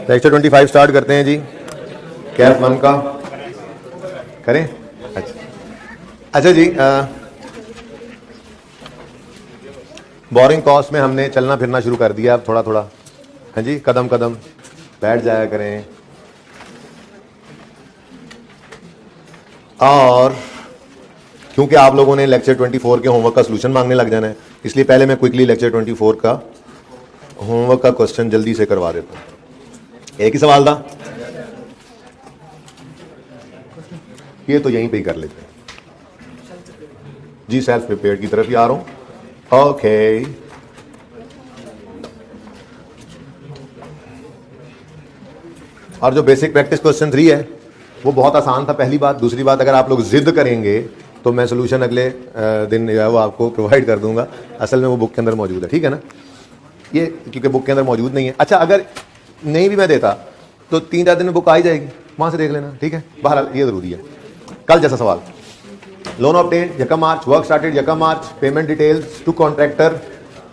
Lecture 25 start करते हैं जी। कैफ 1 का करें। अच्छा जी, बोरिंग कॉस्ट में हमने चलना फिरना शुरू कर दिया अब थोड़ा थोड़ा। हाँ जी, कदम कदम बैठ जाया करें। और क्योंकि आप लोगों ने लेक्चर 24 के होमवर्क का सलूशन मांगने लग जाना है, इसलिए पहले मैं क्विकली लेक्चर 24 का होमवर्क का क्वेश्चन जल्दी से करवा देता हूँ। एक ही सवाल था, ये तो यहीं पे ही कर लेते हैं जी। सेल्फ प्रिपेयर्ड की तरफ ही आ रहा हूं। ओके, और जो बेसिक प्रैक्टिस क्वेश्चन 3 है वो बहुत आसान था, पहली बात। दूसरी बात, अगर आप लोग जिद करेंगे तो मैं सोल्यूशन अगले दिन जो है वो आपको प्रोवाइड कर दूंगा। असल में वो बुक के अंदर मौजूद है, ठीक है ना। ये क्योंकि बुक के अंदर मौजूद नहीं है। अच्छा, अगर नहीं भी मैं देता तो 3-4 दिन में बुक आ ही जाएगी, वहां से देख लेना, ठीक है। बहरहाल ये जरूरी है। कल जैसा सवाल, लोन ऑब्टेन्ड यकम मार्च, वर्क स्टार्टेड यकम मार्च, पेमेंट डिटेल्स टू कॉन्ट्रैक्टर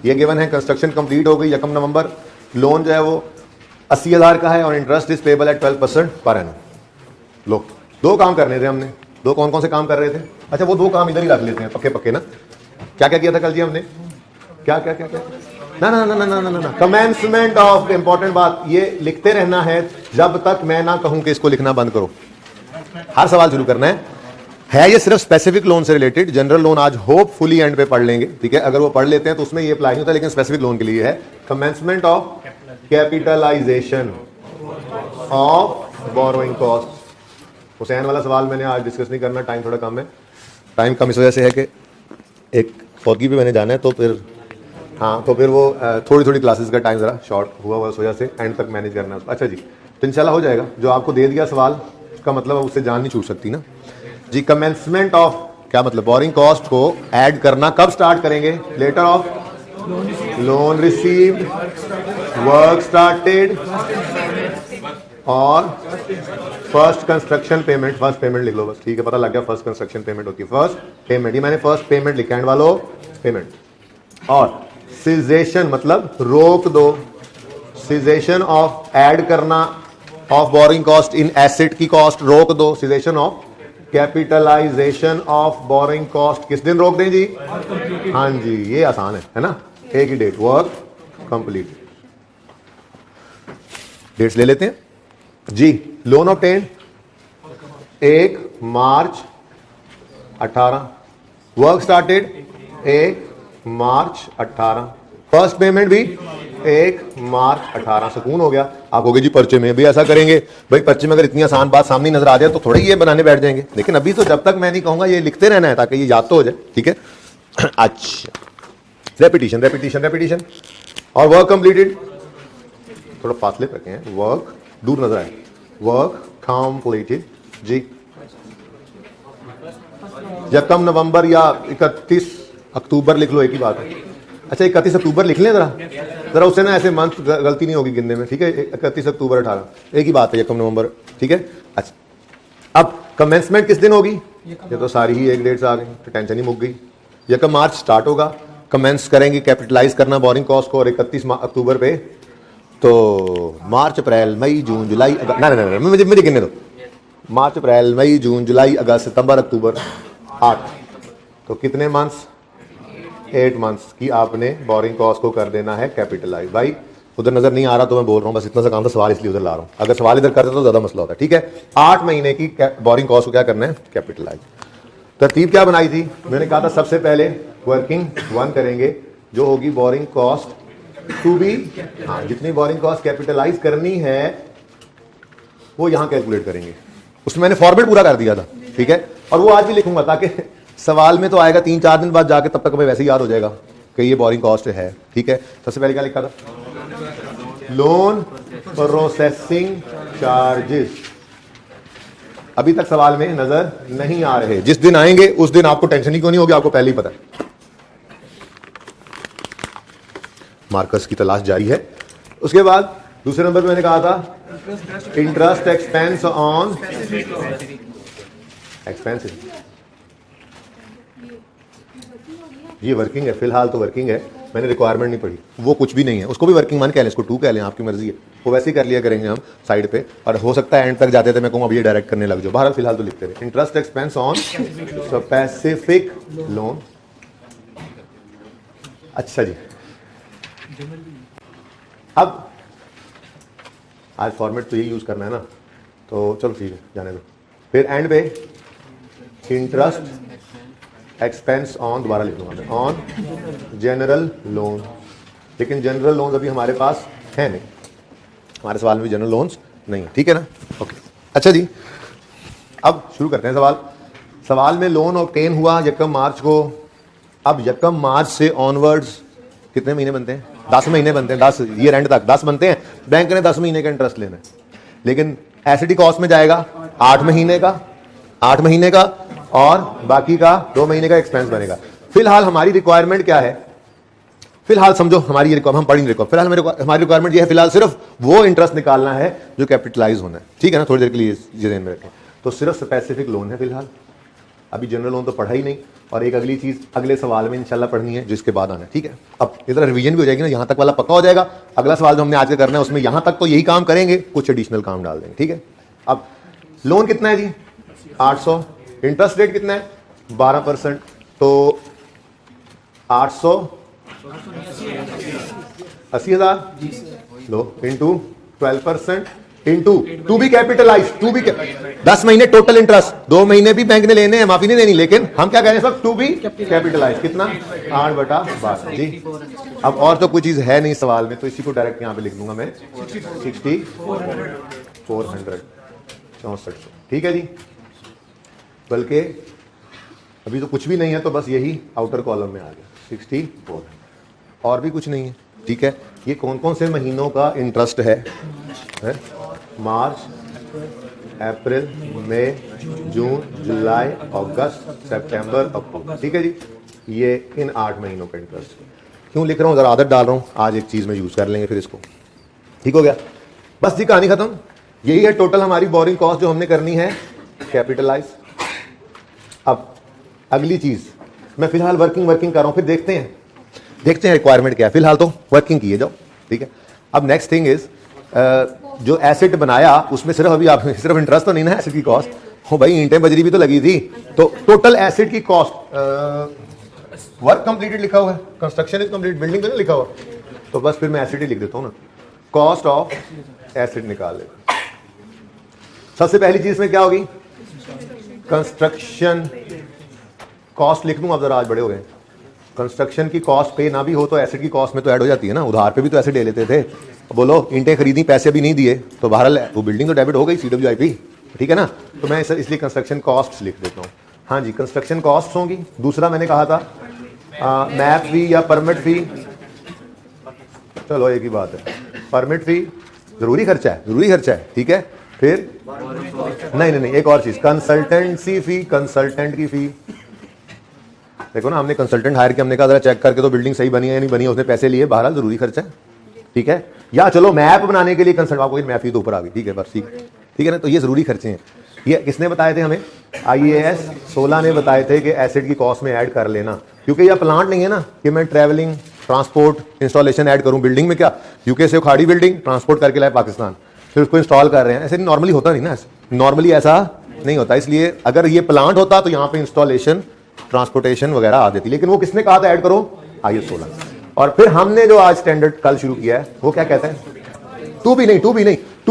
ये गिवन है, कंस्ट्रक्शन कंप्लीट हो गई यकम नवंबर, लोन जो है वो 80,000 का है और interest is payable eight 12% per annum. लो, 2 काम करने थे हमने। 2 कौन कौन से काम कर रहे थे? अच्छा, वो 2 काम इधर ही रख लेते हैं पक्के पक्के ना। क्या क्या किया था कल जी हमने? क्या क्या क्या क्या ना ना ना ना ना ना ना कमेंसमेंट ऑफ, इंपॉर्टेंट बात, ये लिखते रहना है जब तक मैं ना कहूं कि इसको लिखना बंद करो। हर सवाल शुरू करना है ये सिर्फ स्पेसिफिक लोन से रिलेटेड। जनरल लोन आज होपफुली एंड पे पढ़ लेंगे, ठीक है। अगर वो पढ़ लेते हैं तो उसमें ये अप्लाई नहीं होता, लेकिन स्पेसिफिक लोन के लिए है commencement of capitalization of borrowing cost. Hussain वाला सवाल मैंने आज डिस्कस नहीं करना, टाइम थोड़ा कम है। टाइम कम इस वजह से है कि एक फौगी पे मैंने जाना है, तो फिर हाँ, तो फिर वो थोड़ी थोड़ी क्लासेस का टाइम ज़रा शॉर्ट हुआ उस वजह से एंड तक मैनेज करना है। अच्छा जी, तो इंशाल्लाह हो जाएगा। जो आपको दे दिया सवाल उसका मतलब उससे जान नहीं छूट सकती ना जी। कमेंसमेंट ऑफ क्या मतलब? बोरिंग कॉस्ट को ऐड करना कब स्टार्ट करेंगे? Letter of loan received, work started और first construction payment. First payment लिख लो बस, ठीक है, पता लग गया फर्स्ट कंस्ट्रक्शन पेमेंट होती है। फर्स्ट पेमेंट, ये मैंने फर्स्ट पेमेंट लिखा है वालों, पेमेंट। और सीजेशन मतलब रोक दो, सीजेशन ऑफ ऐड करना of borrowing cost in asset की कॉस्ट रोक दो। Cessation of capitalization of borrowing cost किस दिन रोक दें जी? हाँ जी, ये आसान है ना। एक ही डेट, वर्क कंप्लीट। डेट्स ले लेते हैं जी। लोन ऑब्टेन्ड 1 मार्च 18, वर्क स्टार्टेड 1 मार्च 18, फर्स्ट पेमेंट भी 1 मार्च 18। सुकून हो गया। आप कहोगे जी पर्चे में भी ऐसा करेंगे? भाई पर्चे में अगर इतनी आसान बात सामने नजर आ जाए तो थोड़ी ये बनाने बैठ जाएंगे, लेकिन अभी तो जब तक मैं नहीं कहूंगा ये लिखते रहना है ताकि ये याद तो हो जाए, ठीक है। अच्छा, रेपिटेशन रेपिटेशन रेपिटेशन। और वर्क कंप्लीटेड, थोड़ा फासले रखे हैं, वर्क दूर नजर आए, वर्क कंप्लीटेड जी यकम नवंबर या 31 अक्टूबर लिख लो, एक ही बात है। अच्छा, 31 अक्टूबर लिख लें जरा उससे ना ऐसे मंथ गलती नहीं होगी गिनने में, ठीक है। 31 अक्टूबर 18, एक ही बात है, यकम नवंबर, ठीक है। अच्छा, अब कमेंसमेंट किस दिन होगी? ये तो सारी ही एक डेट से आ गई, तो टेंशन ही मुक गई। यकम मार्च स्टार्ट होगा, कमेंस करेंगे कैपिटलाइज करना बोरिंग कॉस्ट को, और 31 अक्टूबर पे तो मार्च अप्रैल मई जून जुलाई ना मुझे गिनने दो। मार्च अप्रैल मई जून जुलाई अगस्त सितंबर अक्टूबर 8, तो कितने मंथ्स? 8 मंथ्स की आपने बोरिंग कॉस्ट को कर देना है कैपिटलाइज। भाई उधर नजर नहीं आ रहा तो मैं बोल रहा हूँ, बस इतना सा काम था, सवाल इसलिए उधर ला रहा हूँ। अगर सवाल इधर करते तो ज्यादा मसला होता है, ठीक है। 8 महीने की बोरिंग कॉस्ट को क्या करना है? कैपिटलाइज। तरतीब क्या बनाई थी? मैंने कहा था सबसे पहले वर्किंग 1 करेंगे, जो होगी बोरिंग कॉस्ट टू बी, हाँ, जितनी बोरिंग कॉस्ट कैपिटलाइज करनी है वो यहां कैलकुलेट करेंगे। उसमें मैंने फॉर्मेट पूरा कर दिया था, ठीक है। और वो आज भी लिखूंगा ताकि सवाल में तो आएगा 3-4 दिन बाद जाके, तब तक हमें वैसे ही याद हो जाएगा कि ये बोरिंग कॉस्ट है, ठीक है। सबसे पहले क्या लिखा था? Loan processing charges. अभी तक सवाल में नजर नहीं आ रहे, जिस दिन आएंगे उस दिन आपको टेंशन ही क्यों नहीं होगी, आपको पहले ही पता है। मार्कर्स की तलाश जारी है। उसके बाद दूसरे नंबर पे मैंने कहा था इंटरेस्ट एक्सपेंस ऑन एक्सपेंसिव। ये वर्किंग है, फिलहाल तो वर्किंग है, मैंने रिक्वायरमेंट नहीं पढ़ी, वो कुछ भी नहीं है, उसको भी वर्किंग मान कह लें, इसको 2 कह लें, आपकी मर्जी है, वो वैसे ही कर लिया करेंगे हम साइड पे, और हो सकता है एंड तक जाते थे मैं कहूँ अब ये डायरेक्ट करने लग जाओ, बाहर फिलहाल तो लिखते रहे। Interest expense on specific loan. अच्छा जी, अब आज फॉर्मेट तो यही यूज करना है ना, तो चलो ठीक है जाने दो। फिर एंड पे इंटरेस्ट एक्सपेंस ऑन, दोबारा लिख दूंगा मैं, ऑन जनरल लोन, लेकिन जनरल लोन अभी हमारे पास है नहीं, हमारे सवाल में भी जनरल लोन्स नहीं है, ठीक है ना। ओके, अच्छा जी, अब शुरू करते हैं सवाल। सवाल में लोन ऑब्टेन हुआ 1 मार्च को। अब 1 मार्च से ऑनवर्ड्स कितने महीने बनते हैं? 10 महीने बनते हैं, 10 ईयर एंड तक 10 बनते हैं। बैंक ने 10 महीने का इंटरेस्ट लेना है, लेकिन एसिडी कॉस्ट में जाएगा 8 महीने का, 8 महीने का, और बाकी का 2 महीने का एक्सपेंस बनेगा। फिलहाल हमारी रिक्वायरमेंट क्या है? फिलहाल समझो हमारी ये हम पढ़ेंगे रिक्वायरमेंट, फिलहाल हमारी रिक्वायरमेंट ये है, फिलहाल सिर्फ वो इंटरेस्ट निकालना है जो कैपिटलाइज होना है, ठीक है ना। थोड़ी देर के लिए ये ध्यान में रखें, तो सिर्फ स्पेसिफिक लोन है फिलहाल, अभी जनरल लोन तो पढ़ा ही नहीं। और एक अगली चीज अगले सवाल में इंशाल्लाह पढ़नी है, जिसके बाद आना है, ठीक है। अब इधर रिवीजन भी हो जाएगी ना, यहां तक वाला पक्का हो जाएगा। अगला सवाल जो हमने आज का करना है उसमें यहां तक तो यही काम करेंगे, कुछ एडिशनल काम डाल देंगे, ठीक है। अब लोन कितना है जी? 800। इंटरेस्ट रेट कितना है? 12%। तो 800 80,000 लो into 12% into to be capitalize, 10 महीने टोटल इंटरेस्ट, 2 महीने भी बैंक ने लेने हैं, माफी नहीं देनी, लेकिन हम क्या कह रहे हैं सब टू बी कैपिटलाइज। कितना? 8/12 जी। अब और तो कोई चीज है नहीं सवाल में, तो इसी को डायरेक्ट यहां पे लिख दूंगा मैं, 6400, ठीक है जी। बल्कि अभी तो कुछ भी नहीं है, तो बस यही आउटर कॉलम में आ गया 64, और भी कुछ नहीं है, ठीक है। ये कौन कौन से महीनों का इंटरेस्ट है? मार्च, अप्रैल, मई, जून, जुलाई, अगस्त, सितंबर, अक्टूबर, ठीक है जी। ये इन 8 महीनों का इंटरेस्ट। क्यों लिख रहा हूँ? जरा आदत डाल रहा हूँ, आज एक चीज में यूज कर लेंगे फिर इसको, ठीक हो गया। बस जी, कहानी खत्म। यही है टोटल हमारी बोरिंग कॉस्ट जो हमने करनी है कैपिटलाइज। अब अगली चीज, मैं फिलहाल वर्किंग कर रहा हूं, फिर देखते हैं रिक्वायरमेंट क्या है। फिलहाल तो वर्किंग किए जाओ, ठीक है। अब नेक्स्ट थिंग इज, जो एसेट बनाया उसमें सिर्फ अभी आप सिर्फ इंटरेस्ट तो नहीं ना, एसेट की कॉस्ट हो भाई, ईंटें बजरी भी तो लगी थी, तो टोटल एसेट की कॉस्ट, वर्क कंप्लीटेड लिखा हुआ है, कंस्ट्रक्शन इज कंप्लीट, बिल्डिंग तो नहीं लिखा हुआ, तो बस फिर मैं एसेट ही लिख देता हूं ना, कॉस्ट ऑफ एसेट निकाल लेता। सबसे पहली चीज में क्या होगी? कंस्ट्रक्शन कॉस्ट लिख दूं। अब जरा आज बड़े हो गए, कंस्ट्रक्शन की कॉस्ट पे ना भी हो तो एसेट की कॉस्ट में तो ऐड हो जाती है ना, उधार पे भी तो ऐसे ले लेते थे। बोलो ईंटें खरीदी, पैसे भी नहीं दिए, तो बहरहाल वो बिल्डिंग तो डेबिट हो गई, CWIP, ठीक है ना। तो मैं इसलिए कंस्ट्रक्शन कॉस्ट लिख देता हूँ। हाँ जी, कंस्ट्रक्शन कॉस्ट होंगी। दूसरा मैंने कहा था मैप फी या परमिट फी, चलो एक ही बात है, परमिट फी जरूरी खर्चा है, ठीक है। फिर नहीं, एक और चीज, कंसल्टेंसी फी, कंसल्टेंट की फी। देखो ना, हमने कंसल्टेंट हायर किया, हमने कहा जरा चेक करके तो बिल्डिंग सही बनी है या नहीं बनी है, उसने पैसे लिए, बहरहाल जरूरी खर्चा है, ठीक है। या चलो मैप बनाने के लिए कंसल्ट, आपको मैप फी तो ऊपर आ गई, ठीक है, बस ठीक है ना। तो ये जरूरी खर्चे हैं। ये किसने बताए थे हमें? IAS 16 ने बताए थे कि एसेट की कॉस्ट में ऐड कर लेना, क्योंकि यह प्लांट नहीं है ना कि मैं ट्रैवलिंग, ट्रांसपोर्ट, इंस्टॉलेशन ऐड करूं। बिल्डिंग में क्या, यूके से उखाड़ी बिल्डिंग, ट्रांसपोर्ट करके लाए पाकिस्तान, फिर उसको इंस्टॉल कर रहे हैं, ऐसे नॉर्मली होता नहीं ना, नॉर्मली ऐसा नहीं होता। इसलिए अगर ये प्लांट होता तो यहाँ पे इंस्टॉलेशन, ट्रांसपोर्टेशन वगैरह आ जाती, लेकिन वो किसने कहा था ऐड करो? IAS 16। और फिर हमने जो आज स्टैंडर्ड कल शुरू किया है वो क्या कहते हैं? टू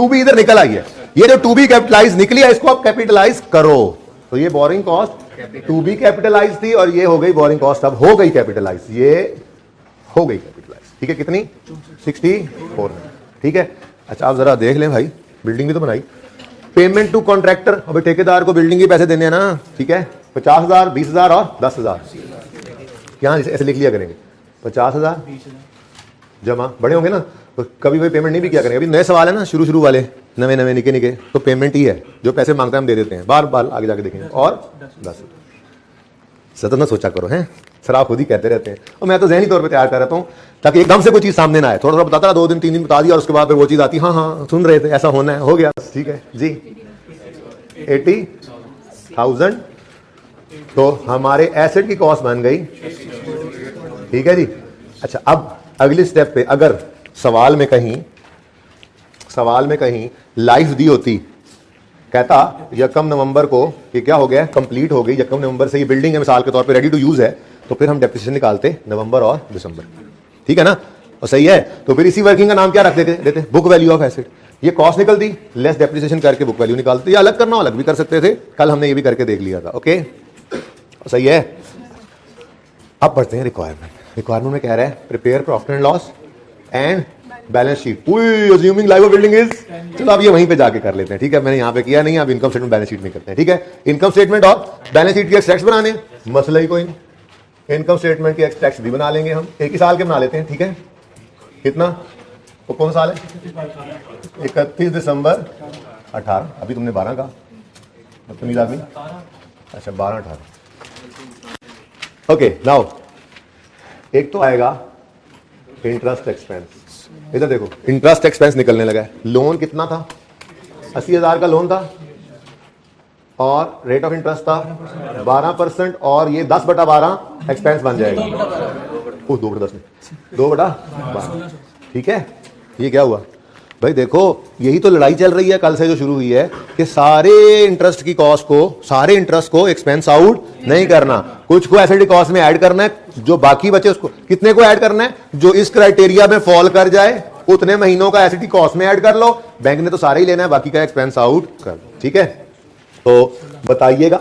बी इधर निकल आई है, ये जो टू बी कैपिटलाइज निकली है, इसको आप कैपिटलाइज करो। तो ये borrowing cost to be capitalize थी, और ये हो गई बोरिंग कॉस्ट, अब हो गई कैपिटलाइज, ये हो गई कैपिटलाइज, ठीक है। कितनी? 64, ठीक है। अच्छा, आप जरा देख लें भाई, बिल्डिंग भी तो बनाई। पेमेंट टू कॉन्ट्रैक्टर, अभी ठेकेदार को बिल्डिंग के पैसे देने हैं ना, ठीक है। 50,000, 20,000 और 10,000, यहां ऐसे लिख लिया करेंगे। 50,000 जमा, बड़े होंगे ना तो कभी कोई पेमेंट नहीं भी किया करेंगे। अभी नए सवाल है ना, शुरू वाले, नवे निके, तो पेमेंट ही है, जो पैसे मांगते हैं हम दे देते हैं, बार आगे जाके देखेंगे। और 10 सतत ना सोचा करो, हैं सर, आप खुद ही कहते रहते हैं, और मैं तो ज़हनी तौर पे तैयार कर रहता हूँ ताकि एकदम से कोई चीज़ सामने ना आए। थोड़ा बताता रहा, 2 दिन 3 दिन बता दिया, और उसके बाद फिर वो चीज़ आती, हाँ सुन रहे थे, ऐसा होना है, हो गया, ठीक है जी। 80,000, तो हमारे एसेट की कॉस्ट बन गई ठीक है जी। अच्छा, अब अगली स्टेप पे अगर सवाल में कहीं लाइफ दी होती, कहता यकम नवंबर को ये क्या हो गया, कंप्लीट हो गई, यकम नवंबर से ये बिल्डिंग है मिसाल के तौर पे रेडी टू यूज है, तो फिर हम डेप्रिसिएशन निकालते नवंबर और दिसंबर, ठीक है ना, और सही है। तो फिर इसी वर्किंग का नाम क्या रख देते बुक वैल्यू ऑफ एसेट। ये कॉस्ट निकलती, लेस डेप्रिसिएशन करके बुक वैल्यू निकालते, या अलग करना अलग भी कर सकते थे, कल हमने ये भी करके देख लिया था। ओके, सही है। अब पढ़ते हैं रिक्वायरमेंट में कह रहा है prepare profit and loss and balance sheet. Assuming life of building is, चलो अब ये वहीं पे जाके कर लेते हैं, ठीक है, मैंने यहां पे किया नहीं, अब इनकम स्टेटमेंट बैलेंस शीट में करते हैं, ठीक है। इनकम स्टेटमेंट और बैलेंस शीट के एक्सट्रैक्ट्स बनाने, मसला ही कोई नहीं, इनकम स्टेटमेंट के एक्सट्रैक्ट्स भी बना लेंगे हम, एक ही साल के बना लेते हैं, ठीक है। कितना, वो कौन साल है, 31 दिसंबर 18, अभी तुमने 12 कहा, बदतमीज आदमी। अच्छा 12-18, ओके। नाउ एक तो आएगा इंटरेस्ट एक्सपेंस, इधर देखो इंटरेस्ट एक्सपेंस निकलने लगा है। लोन कितना था, 80,000 का लोन था और रेट ऑफ इंटरेस्ट था 12%, और ये 10/12 एक्सपेंस बन जाएगा। 2/10 में 2/12, ठीक है। ये क्या हुआ भाई, देखो यही तो लड़ाई चल रही है कल से जो शुरू हुई है कि सारे इंटरेस्ट की कॉस्ट को, सारे इंटरेस्ट को एक्सपेंस आउट नहीं करना, कुछ को एसेट कॉस्ट में ऐड करना है, जो बाकी बचे उसको कितने को ऐड करना है, जो इस क्राइटेरिया में फॉल कर जाए उतने महीनों का एसेट कॉस्ट में ऐड कर लो। बैंक ने तो सारा ही लेना है, बाकी का एक्सपेंस आउट कर लो, ठीक है। तो बताइएगा,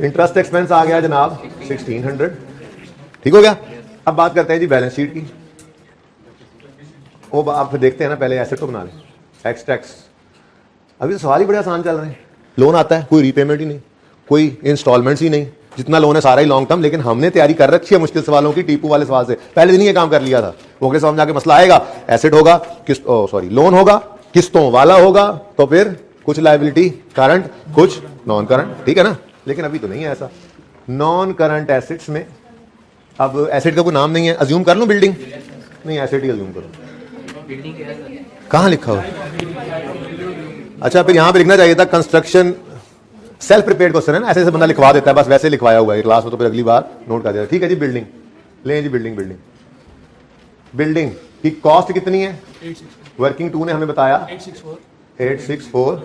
इंटरेस्ट एक्सपेंस आ गया जनाब 1600, ठीक हो गया। अब बात करते हैं जी बैलेंस शीट की। वो आप देखते हैं ना, पहले एसेट को बना लें, एक्सट्रैक्ट्स। अभी तो सवाल ही बड़े आसान चल रहे हैं, लोन आता है, कोई रीपेमेंट ही नहीं, कोई इंस्टॉलमेंट्स ही नहीं, जितना लोन है सारा ही लॉन्ग टर्म, लेकिन हमने तैयारी कर रखी है मुश्किल सवालों की, टीपू वाले सवाल से पहले दिन ही ये काम कर लिया था। वो अगले सवाल में जाके मसला आएगा, एसेट होगा किस्त, लोन होगा किस्तों वाला होगा, तो फिर कुछ लायबिलिटी करंट, कुछ नॉन करंट, ठीक है ना। लेकिन अभी तो नहीं है ऐसा। नॉन करंट एसेट्स में अब एसेट का कोई नाम नहीं है, अज्यूम कर लूं बिल्डिंग, नहीं एसेट ही अज्यूम करो। कहां लिखा हुआ, अच्छा फिर यहां पे लिखना चाहिए था कंस्ट्रक्शन, सेल्फ प्रिपेयर्ड क्वेश्चन है ना, ऐसे बंदा लिखवा देता है, बस वैसे लिखवाया हुआ है क्लास में, तो फिर अगली बार नोट कर देगा, ठीक है जी। बिल्डिंग ले जी, बिल्डिंग की कॉस्ट कितनी है, वर्किंग 2 ने हमें बताया 864,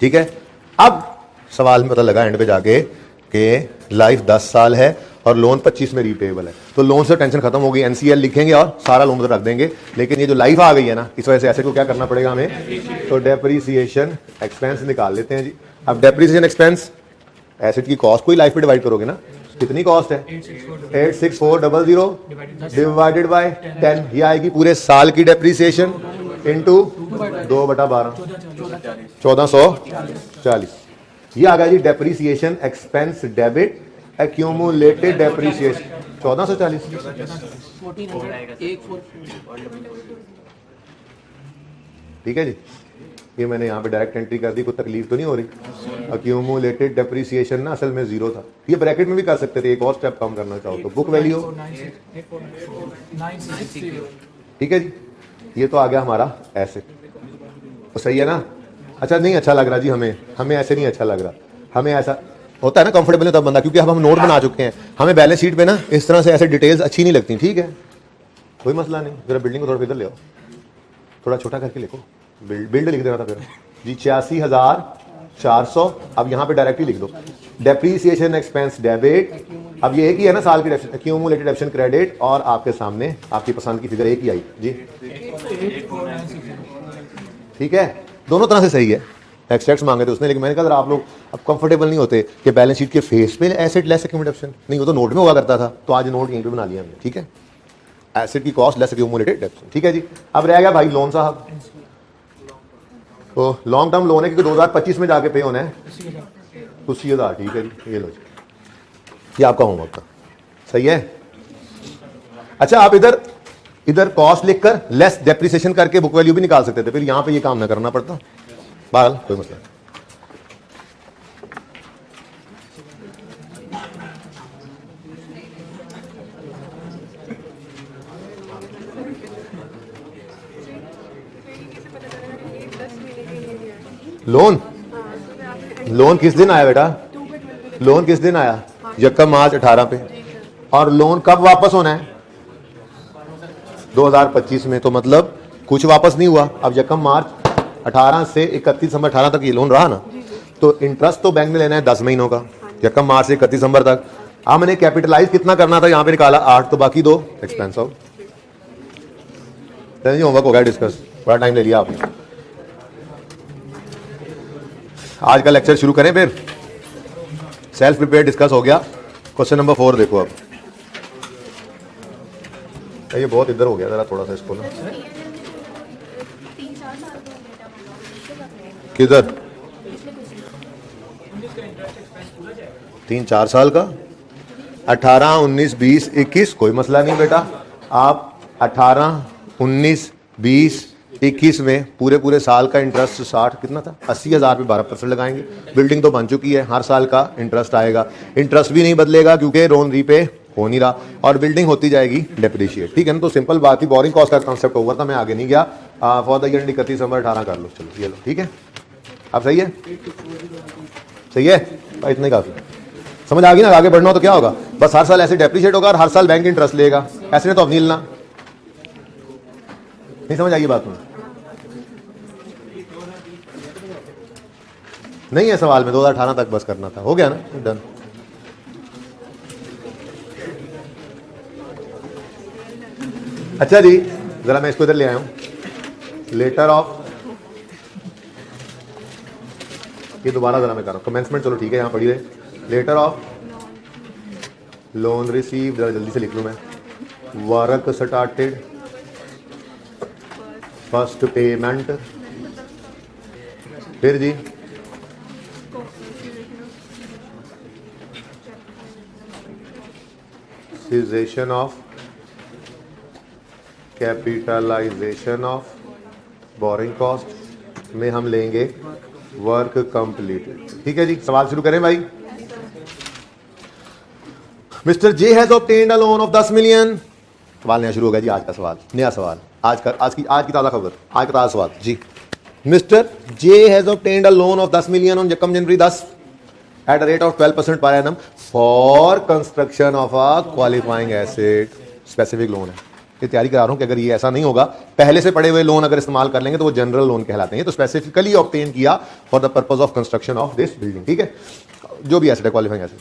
ठीक है। अब सवाल में पता लगा एंड पे जाके कि लाइफ 10 साल है और लोन 25 में रीपेबल है, तो लोन से टेंशन खत्म हो गई, एनसीएल लिखेंगे और सारा लोन उधर रख देंगे। लेकिन ये जो लाइफ आ गई है ना, इस वजह से ऐसे को क्या करना पड़ेगा हमें, तो डेप्रीसिएशन एक्सपेंस निकाल लेते हैं जी। अब डेप्रीसिएशन एक्सपेंस एसेट की कॉस्ट को ही लाइफ पे डिवाइड करोगे ना, कितनी कॉस्ट है 86400 डिवाइडेड बाय 10, ये आएगी पूरे साल की डेप्रीसिएशन इनटू 2/12, 1440। ये आ गया जी depreciation expense debit accumulated depreciation 1440, ठीक है जी। ये मैंने यहाँ पे डायरेक्ट एंट्री कर दी, कोई तकलीफ तो नहीं हो रही। एक्यूमुलेटेड डेप्रीसिएशन ना असल में 0 था, ये ब्रैकेट में भी कर सकते थे, एक और स्टेप कम करना चाहो तो बुक वैल्यू, ठीक है जी। ये तो आ गया हमारा एसेट, तो सही है ना। अच्छा नहीं अच्छा लग रहा जी, हमें ऐसे नहीं अच्छा लग रहा, हमें ऐसा होता है ना कंफर्टेबल नहीं होता बंदा, क्योंकि अब हम नोट बना चुके हैं, हमें बैलेंस शीट पे ना इस तरह से ऐसे डिटेल्स अच्छी नहीं लगती, ठीक है, कोई मसला नहीं। जरा बिल्डिंग को थोड़ा इधर ले आओ, थोड़ा छोटा करके लिखो, बिल्ड लिख देना था फिर जी 86,400। अब यहाँ पे डायरेक्टली लिख दो डेप्रीसिएशन एक्सपेंस डेबिट, अब ये एक ही है ना साल की एक्यूमुलेटेड डेप्शन क्रेडिट, और आपके सामने आपकी पसंद की फिगर एक ही आई जी, ठीक है, दोनों तरह से सही है। एक्सट्रैक्ट्स मांगे थे उसने, लेकिन मैंने कहा आप लोग अब कंफर्टेबल नहीं होते कि बैलेंस शीट के फेस पे एसेट लेस एक्यूमुलेटेड नहीं, वो तो नोट में हुआ करता था, तो आज नोट यहीं पे बना लिया हमने, ठीक है। एसेट की कॉस्ट लेस एक्यूमुलेटेड डेप्शन, ठीक है जी। अब रह गया भाई लोन साहब, तो लॉन्ग टर्म लोन है क्योंकि 2025 में जाके पे होना है 80,000, ठीक है जी। ये लो जी, ये आपका होमवर्क था, सही है। अच्छा आप इधर कॉस्ट लिखकर लेस डेप्रिसिएशन करके बुक वैल्यू भी निकाल सकते थे, फिर यहां पे ये काम ना करना पड़ता, बहरहाल कोई मसला नहीं। लोन किस दिन आया बेटा, लोन किस दिन आया, यकम मार्च 18 पे, और लोन कब वापस होना है? 2025 में। तो मतलब कुछ वापस नहीं हुआ। अब यकम मार्च 18 से 31 दिसंबर 18 तक ये लोन रहा ना, तो इंटरेस्ट तो बैंक ने लेना है 10 महीनों का, यकम मार्च से 31 दिसंबर तक। हमने कैपिटलाइज कितना करना था, यहां पे निकाला 8, तो बाकी 2 एक्सपेंस आउट। होमवर्क हो गया डिस्कस, बड़ा टाइम ले लिया आपने। आज का लेक्चर शुरू करें फिर। सेल्फ प्रिपेयर डिस्कस हो गया। क्वेश्चन नंबर 4 देखो। अब ये बहुत इधर हो गया, जरा थोड़ा सा इसको ना किधर 3-4 साल का 18, 19, 20, 21 कोई मसला नहीं बेटा। आप 18, 19, 20, 21 में पूरे साल का इंटरेस्ट 60 कितना था 80,000 पे 12% लगाएंगे। बिल्डिंग तो बन चुकी है, हर साल का इंटरेस्ट आएगा। इंटरेस्ट भी नहीं बदलेगा क्योंकि लोन रीपे हो नहीं रहा, और बिल्डिंग होती जाएगी डेप्रिशिएट। ठीक है ना। तो सिंपल बात ही, बोरिंग कॉस्ट का कॉन्सेप्ट ओवर था, मैं आगे नहीं गया। फॉर द ईयर 31 दिसंबर 18 कर लो। चलो ये लो, ठीक है। अब सही है, सही है भाई, इतने काफी समझ आ गई ना। आगे बढ़ना हो तो क्या होगा, बस हर साल ऐसे डेप्रिशिएट होगा और हर साल बैंक इंटरेस्ट लेगा। ऐसे नहीं तो अब नहीं लेना। नहीं समझ आएगी बात में? नहीं है सवाल में, 2018 तक बस करना था, हो गया ना, डन। अच्छा जी, जरा मैं इसको इधर ले आया हूं। लेटर ऑफ, ये दोबारा जरा मैं कर रहा हूं कमेंसमेंट, चलो ठीक है, यहां पढ़ी रहे। लेटर ऑफ लोन रिसीव, जरा जल्दी से लिख लूं मैं। वर्क स्टार्टेड, फर्स्ट पेमेंट, फिर जी cessation of capitalization of borrowing cost में हम लेंगे वर्क कंप्लीटेड। ठीक है जी, सवाल शुरू करें भाई। Mister J has obtained a loan of 10 million. सवाल नया शुरू हो गया जी, आज का सवाल, नया सवाल, आज की ताजा खबर, आज का ताजा सवाल जी। Mister J has obtained a loan of 10 million on यकम जनवरी 10 at a rate of 12% per annum for construction of a qualifying asset. Specific loan है, ये तैयारी करा रहा हूं कि अगर ये ऐसा नहीं होगा, पहले से पड़े हुए लोन अगर इस्तेमाल कर लेंगे तो वो जनरल लोन कहलाते हैं। तो स्पेसिफिकली ऑब्टेन किया for the purpose of construction of this building. ठीक है, जो भी एसेट है, qualifying asset.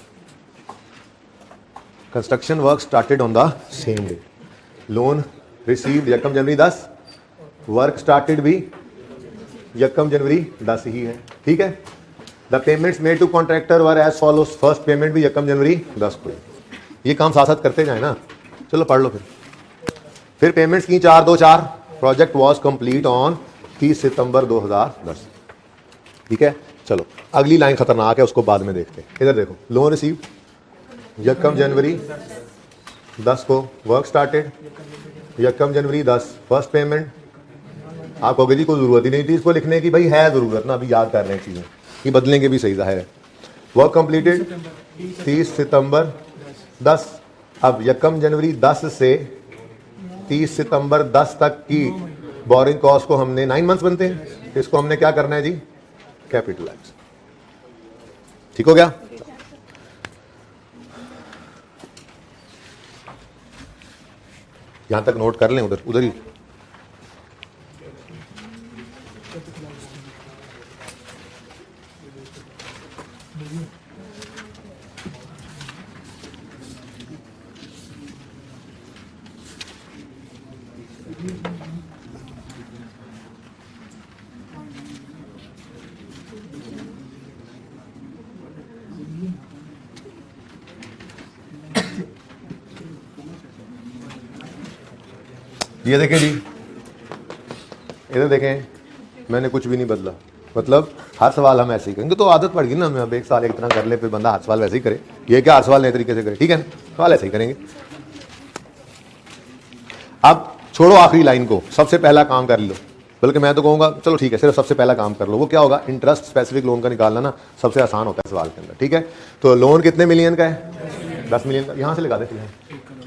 Construction work started on the same day. Loan received यकम जनवरी 10, वर्क स्टार्टेड भी यकम जनवरी 10 ही है। ठीक है। The payments made to contractor were as follows. First payment भी यकम जनवरी 10 को। ये काम साथ साथ करते जाए ना, चलो पढ़ लो फिर पेमेंट्स की 4/2/4। प्रोजेक्ट वाज कंप्लीट ऑन 30 सितंबर 2010। ठीक है, चलो अगली लाइन खतरनाक है, उसको बाद में देखते हैं। इधर देखो, लोन रिसीव यकम जनवरी 10 को, वर्क स्टार्टेड यकम जनवरी 10, फर्स्ट पेमेंट। आप कहोगे जी कोई जरूरत ही नहीं थी इसको लिखने की, भाई है जरूरत ना, अभी याद कर रहे हैं चीजें, ये बदलेंगे भी सही जाहिर है। वर्क कंप्लीटेड 30 सितंबर 10। अब यकम जनवरी 10 से 30 सितंबर 10 तक की बोरिंग कॉस्ट को हमने 9 मंथ्स बनते हैं, इसको हमने क्या करना है जी, कैपिटलाइज। ठीक हो गया। यहां तक नोट कर लें, उधर ही। ये देखें जी, इधर देखें, मैंने कुछ भी नहीं बदला। मतलब हर सवाल हम ऐसे ही करेंगे, तो आदत पड़ गई ना, हमें अब एक साल एक तरह कर ले, फिर बंदा हर सवाल वैसे ही करे। ये क्या हर सवाल नए तरीके से करे, ठीक है ना, सवाल ऐसे ही करेंगे। अब छोड़ो आखिरी लाइन को, सबसे पहला काम कर लो, बल्कि मैं तो कहूँगा चलो ठीक है, सिर्फ सबसे पहला काम कर लो। वो क्या होगा, इंटरेस्ट स्पेसिफिक लोन का निकालना ना सबसे आसान होता है सवाल के अंदर। ठीक है, तो लोन कितने मिलियन का है, 10 मिलियन का। यहाँ से लगा देते हैं,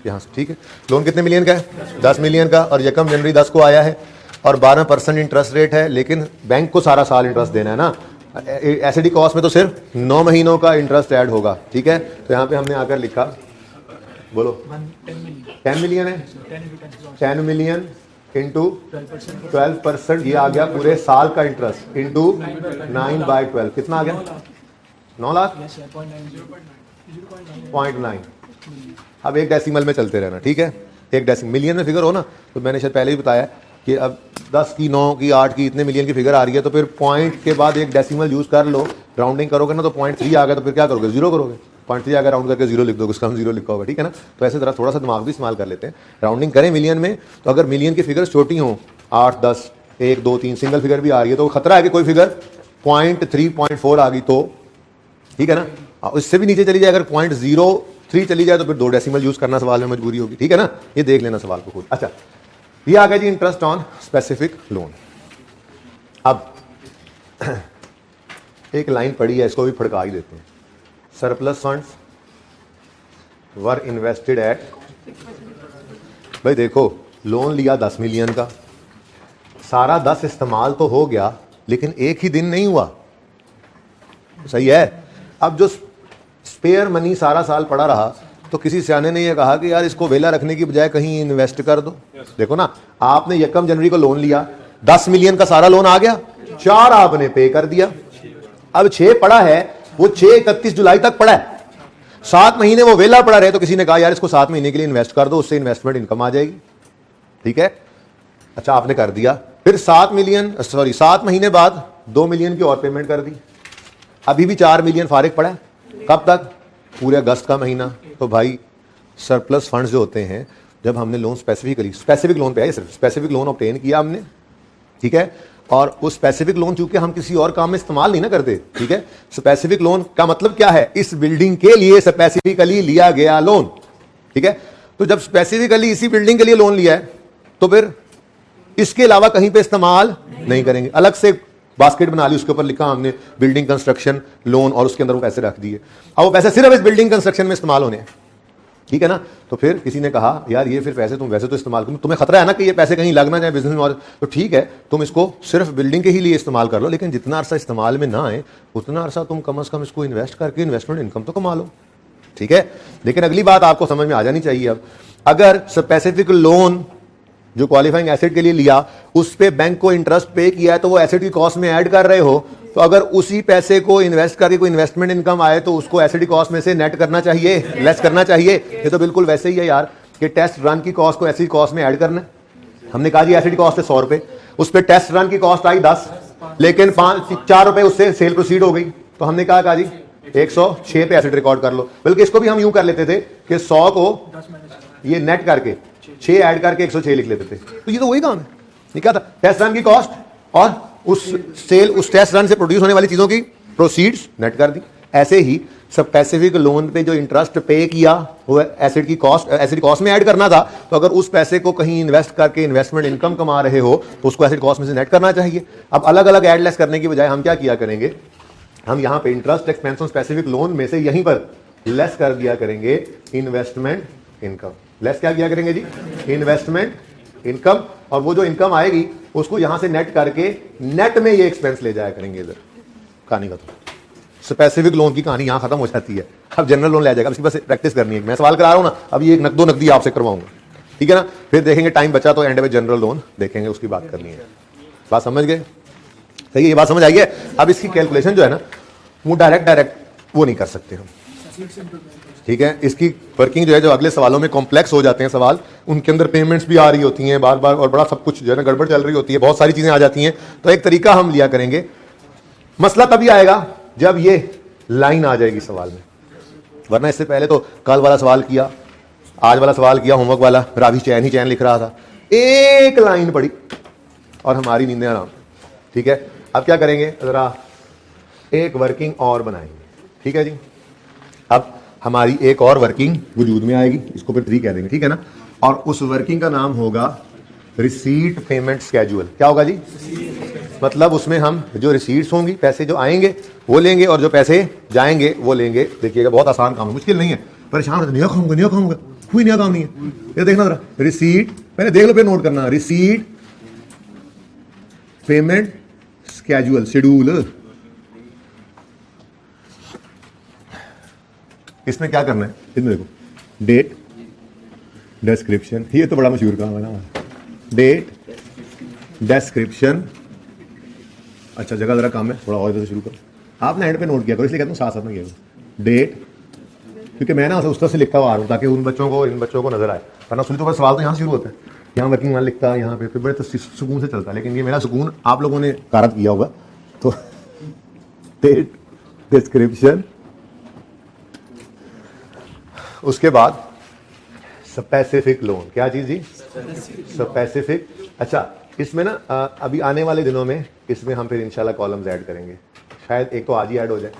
यहाँ से, ठीक है। लोन कितने मिलियन का है, 10 मिलियन का, और यकम जनवरी 10 को आया है, और 12% इंटरेस्ट रेट है, लेकिन बैंक को सारा साल इंटरेस्ट देना है ना। एसडी कॉस्ट में तो सिर्फ 9 महीनों का इंटरेस्ट ऐड होगा। ठीक है, तो यहाँ पे हमने आकर लिखा बोलो 10 मिलियन है, 10 मिलियन इंटू 12%, ये आ गया पूरे साल का इंटरेस्ट इंटू 9/12, कितना आ गया? 9 लाख 0.9। अब एक डेसिमल में चलते रहना, ठीक है? एक डेसिमल मिलियन में फिगर हो ना, तो मैंने शायद पहले ही बताया कि अब 10 की 9 की 8 की इतने मिलियन की फिगर आ रही है, तो फिर पॉइंट के बाद एक डेसिमल यूज कर लो, राउंडिंग करोगे ना तो 0.3 आ गया, तो फिर क्या करोगे? 0 करोगे। 0.3 अगर राउंड करके 0 लिख दोगे, उसका हम 0 लिखा होगा, ठीक है ना? तो ऐसे तरह थोड़ा सा दिमाग भी इस्तेमाल कर लेते हैं, राउंडिंग करें मिलियन में। तो अगर मिलियन की फिगर छोटी हो, 8, 10, 1, 2, 3 सिंगल फिगर भी आ रही है, तो खतरा है कि कोई फिगर 0.3, 0.4 आ गई तो, ठीक है ना? इससे भी नीचे चली जाए, अगर 0.03 चली जाए तो फिर 2 डेसिमल यूज करना सवाल में मजबूरी होगी, ठीक है ना? ये देख लेना सवाल को खुद। अच्छा, ये आ गया जी इंटरेस्ट ऑन स्पेसिफिक लोन। अब एक लाइन पड़ी है, इसको भी फड़का ही देते हैं। Surplus funds were invested at, भाई देखो लोन लिया 10 मिलियन का, सारा 10 इस्तेमाल तो हो गया, लेकिन एक ही दिन नहीं हुआ, सही है? अब जो स्पेयर मनी सारा साल पड़ा रहा, तो किसी सियाने ने यह कहा कि यार इसको वेला रखने की बजाय कहीं इन्वेस्ट कर दो। देखो ना, आपने 1 जनवरी को लोन लिया, 10 मिलियन का सारा लोन आ गया, 4 आपने पे कर दिया, अब 6 पड़ा है, वो 6 31 जुलाई तक पड़ा है, 7 महीने वो वेला पड़ा रहे, तो किसी ने कहा यार इसको 7 महीने के लिए इन्वेस्ट कर दो, उससे इन्वेस्टमेंट इनकम आ जाएगी, ठीक है? अच्छा, आपने कर दिया, फिर 7 महीने बाद 2 मिलियन की और पेमेंट कर दी, अभी भी 4 मिलियन फारिग पड़ा है, कब तक? पूरे अगस्त का महीना। तो भाई सरप्लस फंड्स जो होते हैं, जब हमने लोन स्पेसिफिक लोन पे आए, सिर्फ स्पेसिफिक लोन ऑब्टेन किया हमने, ठीक है? और उस स्पेसिफिक लोन चूंकि हम किसी और काम में इस्तेमाल नहीं ना करते, ठीक है? स्पेसिफिक लोन का मतलब क्या है? इस बिल्डिंग के लिए स्पेसिफिकली लिया गया लोन, ठीक है? तो जब स्पेसिफिकली इसी बिल्डिंग के लिए लोन लिया है, तो फिर इसके अलावा कहीं पे इस्तेमाल नहीं करेंगे। अलग से बास्केट बना ली, उसके ऊपर लिखा हमने बिल्डिंग कंस्ट्रक्शन लोन, और उसके अंदर वो पैसे रख दिए, अब वो पैसे सिर्फ इस बिल्डिंग कंस्ट्रक्शन में इस्तेमाल होने हैं, ठीक है ना? तो फिर किसी ने कहा यार ये फिर पैसे तुम वैसे तो इस्तेमाल करो, तुम्हें खतरा है ना कि ये पैसे कहीं लग ना जाए बिजनेस में, और तो ठीक है तुम इसको सिर्फ बिल्डिंग के ही लिए इस्तेमाल कर लो, लेकिन जितना अरसा इस्तेमाल में ना आए उतना अरसा तुम कम से कम इसको इन्वेस्ट करके इन्वेस्टमेंट इनकम तो कमा लो, ठीक है? लेकिन अगली बात आपको समझ में आ जानी चाहिए, अब अगर स्पेसिफिक लोन जो क्वालिफाइंग एसेट के लिए लिया, उस पे बैंक को इंटरेस्ट पे किया है, तो वो एसेट की कॉस्ट में ऐड कर रहे हो, तो अगर उसी पैसे को इन्वेस्ट करके कोई इन्वेस्टमेंट इनकम आए, तो उसको एसेट की कॉस्ट में से नेट करना चाहिए, लेस करना चाहिए। ये तो बिल्कुल वैसे ही है यार कि टेस्ट रन की कॉस्ट को एसेट कॉस्ट में ऐड करना है। हमने कहा जी एसेट की कॉस्ट है 100 रुपए, उस पर टेस्ट रन की कॉस्ट आई 10, लेकिन 4 रुपए उससे सेल प्रोसीड हो गई, तो हमने कहा जी 106 पे एसेट रिकॉर्ड कर लो। बल्कि इसको भी हम यूं कर लेते थे कि 100 को ये नेट करके 6 ऐड करके 106 लिख लेते थे, तो ये तो वही काम है। ये क्या था? टेस्ट रन की कॉस्ट और उस टेस्ट रन से प्रोड्यूस होने वाली चीजों की प्रोसीड्स नेट कर दी। ऐसे ही स्पेसिफिक लोन पे जो इंटरेस्ट पे किया वो एसेट की कॉस्ट में ऐड करना था, तो अगर उस पैसे को कहीं इन्वेस्ट करके इन्वेस्टमेंट इनकम कमा रहे हो तो उसको एसेट कॉस्ट में से नेट करना चाहिए। अब अलग अलग ऐड लेस करने की बजाय हम क्या किया करेंगे, हम यहां पे interest expense on specific loan में से यहीं पर लेस कर दिया करेंगे इन्वेस्टमेंट इनकम। लेस क्या किया करेंगे जी? इन्वेस्टमेंट इनकम, और वो जो इनकम आएगी उसको यहां से नेट करके नेट में ये एक्सपेंस ले जाया करेंगे। इधर कहानी का तो स्पेसिफिक लोन की कहानी यहां खत्म हो जाती है। अब जनरल लोन ले जाएगा, इसकी बस प्रैक्टिस करनी है। मैं सवाल करा रहा हूं ना, अभी एक नकदो नकदी आपसे करवाऊंगा, ठीक है ना? फिर देखेंगे, टाइम बचा तो एंड में जनरल लोन देखेंगे, उसकी बात करनी है। बात समझ गए? सही है, ये बात समझ आई है? अब इसकी कैलकुलेशन जो है ना, वो डायरेक्ट वो नहीं कर सकते हम, ठीक है? इसकी वर्किंग जो है, जो अगले सवालों में कॉम्प्लेक्स हो जाते हैं सवाल, उनके अंदर पेमेंट्स भी आ रही होती हैं बार बार, और बड़ा सब कुछ जो है ना गड़बड़ चल रही होती है, बहुत सारी चीजें आ जाती हैं। तो एक तरीका हम लिया करेंगे, मसला तभी आएगा जब ये लाइन आ जाएगी सवाल में, वरना इससे पहले तो कल वाला सवाल किया, आज वाला सवाल किया, होमवर्क वाला, रावी चैन ही चैन लिख रहा था, एक लाइन पड़ी और हमारी नींदें आराम, ठीक है? अब क्या करेंगे, जरा एक वर्किंग और बनाएंगे, ठीक है जी? अब हमारी एक और वर्किंग वजूद में आएगी, इसको फिर 3 कह देंगे, ठीक है ना? और उस वर्किंग का नाम होगा रिसीट पेमेंट स्केड्यूल। क्या होगा जी? मतलब उसमें हम जो रिसीट्स होंगी, पैसे जो आएंगे वो लेंगे, और जो पैसे जाएंगे वो लेंगे। देखिएगा बहुत आसान काम है, मुश्किल नहीं है। परेशान नहीं खाऊंगा, कोई नया काम नहीं है। ये देखना जरा, रिसीट पहले देख लो, फिर नोट करना, रिसीट पेमेंट स्केड्यूल, शेड्यूल। इसमें क्या करना है, इसमें देखो, डेट, डिस्क्रिप्शन, ये तो बड़ा मशहूर काम है ना, डेट, डिस्क्रिप्शन। अच्छा जगह जरा काम है, थोड़ा और इधर से शुरू करो, आपने एंड पे नोट किया करो, इसलिए कहता हूँ साथ साथ में किया डेट, क्योंकि मैं ना उस तरह से लिखता हुआ आ रहा हूँ ताकि उन बच्चों को इन बच्चों को नजर आए, वरना सुनते तो सवाल तो यहाँ से शुरू होता है, यहाँ वर्किंग मैन लिखता है यहाँ पे, फिर बड़े तो सुकून से चलता है, लेकिन ये मेरा सुकून आप लोगों ने कारत किया होगा। तो डेट, डिस्क्रिप्शन, उसके बाद स्पेसिफिक लोन, क्या चीज जी, स्पेसिफिक। अच्छा इसमें ना अभी आने वाले दिनों में इसमें हम फिर इंशाल्लाह कॉलम्स ऐड करेंगे, शायद एक तो आज ही ऐड हो जाए,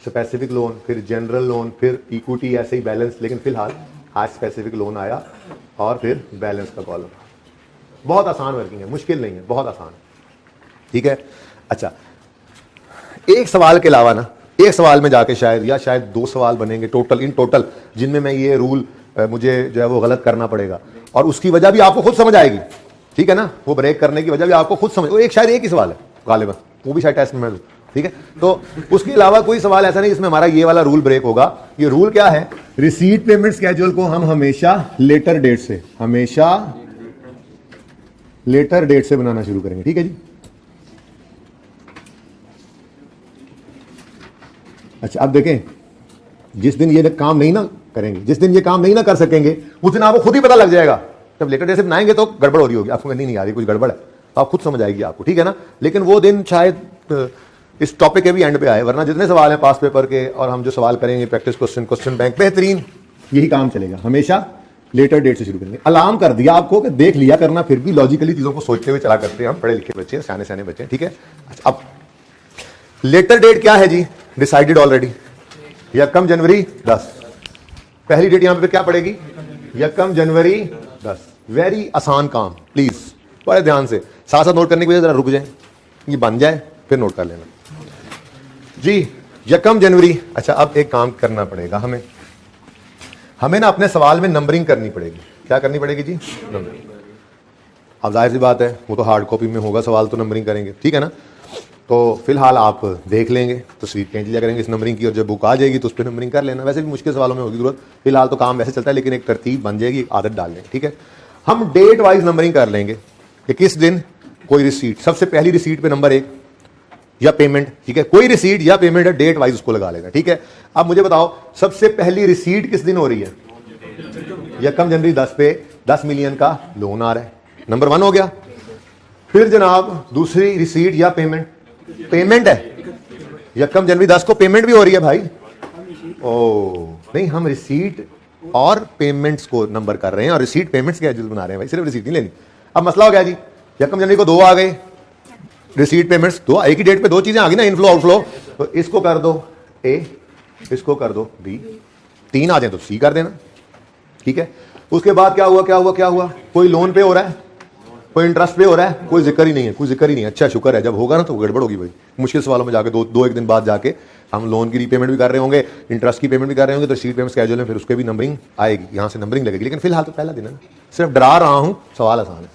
स्पेसिफिक लोन, फिर जनरल लोन, फिर इक्विटी, ऐसे ही बैलेंस, लेकिन फिलहाल आज स्पेसिफिक लोन आया और फिर बैलेंस का कॉलम। बहुत आसान वर्किंग है, मुश्किल नहीं है, बहुत आसान है, ठीक है। अच्छा एक सवाल के अलावा ना, एक सवाल में जाके शायद 2 सवाल बनेंगे टोटल, इन टोटल, जिनमें मैं ये रूल मुझे जो है वो गलत करना पड़ेगा और उसकी वजह भी आपको खुद समझ आएगी, ठीक है ना, वो ब्रेक करने की वजह भी आपको खुद समझ, वो शायद एक ही सवाल है गालिबन, वो भी शायद टेस्ट में मैं, ठीक है। तो उसके अलावा कोई सवाल ऐसा नहीं इसमें हमारा ये वाला रूल ब्रेक होगा। ये रूल क्या है, रिसीट पेमेंट स्केड्यूल को हम हमेशा लेटर डेट से, हमेशा लेटर डेट से बनाना शुरू करेंगे, ठीक है जी। अच्छा अब देखें, जिस दिन ये काम नहीं ना करेंगे, जिस दिन ये काम नहीं ना कर सकेंगे, उस दिन आपको खुद ही पता लग जाएगा। जब लेटर डेट से बनाएंगे तो गड़बड़ हो रही होगी, आपको नहीं आ रही कुछ गड़बड़ है, तो आप खुद समझ आएगी आपको, ठीक है ना। लेकिन वो दिन शायद इस टॉपिक के भी एंड पे आए, वरना जितने सवाल हैं पास पेपर के और हम जो सवाल करेंगे प्रैक्टिस क्वेश्चन, क्वेश्चन बैंक, बेहतरीन यही काम चलेगा, हमेशा लेटर डेट से शुरू करेंगे। अलार्म कर दिया आपको कि देख लिया करना, फिर भी लॉजिकली चीजों को सोचते हुए चला करते हैं, हम पढ़े लिखे बच्चे, सियाने बच्चे, ठीक है। अब लेटर डेट क्या है जी, डिसाइडेड ऑलरेडी, यकम जनवरी 10, पहली डेट यहां पे क्या पड़ेगी, यकम जनवरी 10। वेरी आसान काम, प्लीज बड़े ध्यान से साथ साथ नोट करने की वजह जरा रुक जाए, ये बन जाए फिर नोट कर लेना जी, यकम जनवरी। अच्छा अब एक काम करना पड़ेगा हमें ना अपने सवाल में नंबरिंग करनी पड़ेगी। क्या करनी पड़ेगी जी, नंबरिंग। अब जाहिर सी बात है वो तो हार्ड कॉपी में होगा सवाल, तो नंबरिंग करेंगे, ठीक है ना। तो फिलहाल आप देख लेंगे, तस्वीर खींच लिया करेंगे इस नंबरिंग की, और जब बुक आ जाएगी तो उस पर नंबरिंग कर लेना। वैसे भी मुश्किल सवालों में होगी जरूरत, फिलहाल तो काम वैसे चलता है, लेकिन एक तरतीब बन जाएगी, एक आदत डाल लेंगे, ठीक है। हम डेट वाइज नंबरिंग कर लेंगे कि किस दिन कोई रिसीट, सबसे पहली रिसीट पे नंबर 1 या पेमेंट, ठीक है, कोई रिसीट या पेमेंट है, डेट वाइज उसको लगा लेगा, ठीक है। अब मुझे बताओ सबसे पहली रिसीट किस दिन हो रही है, यकम जनवरी 10 पे 10 मिलियन का लोन आ रहा है, नंबर 1 हो गया। फिर जनाब दूसरी रिसीट या पेमेंट, पेमेंट है, यकम जनवरी 10 को पेमेंट भी हो रही है भाई, ओ नहीं, हम रिसीट और पेमेंट्स को नंबर कर रहे हैं और रिसीट पेमेंट्स के एजुअल बना रहे हैं भाई, सिर्फ रिसीट नहीं लेनी। अब मसला हो गया जी, यकम जनवरी को 2 आ गए, रिसीट पेमेंट्स 2, एक ही डेट पे 2 चीजें आ गई ना, इनफ्लो आउटफ्लो, तो इसको कर दो ए, इसको कर दो बी, 3 आ जाए तो सी कर देना, ठीक है। उसके बाद क्या हुआ, कोई लोन पे हो रहा है, कोई इंटरेस्ट पे हो रहा है, कोई जिक्र ही नहीं है, अच्छा शुक्र है, जब होगा ना तो गड़बड़ होगी भाई, मुश्किल सवालों में जाके दो एक दिन बाद जाके हम लोन की रीपेमेंट भी कर रहे होंगे, इंटरेस्ट की पेमेंट भी कर रहे होंगे, तो रिसीट पेमेंट स्केड्यूल में फिर उसके भी नंबरिंग आएगी, यहाँ से नंबरिंग लगेगी। लेकिन फिलहाल तो पहला दिन है ना, सिर्फ डरा रहा हूँ, सवाल आसान है,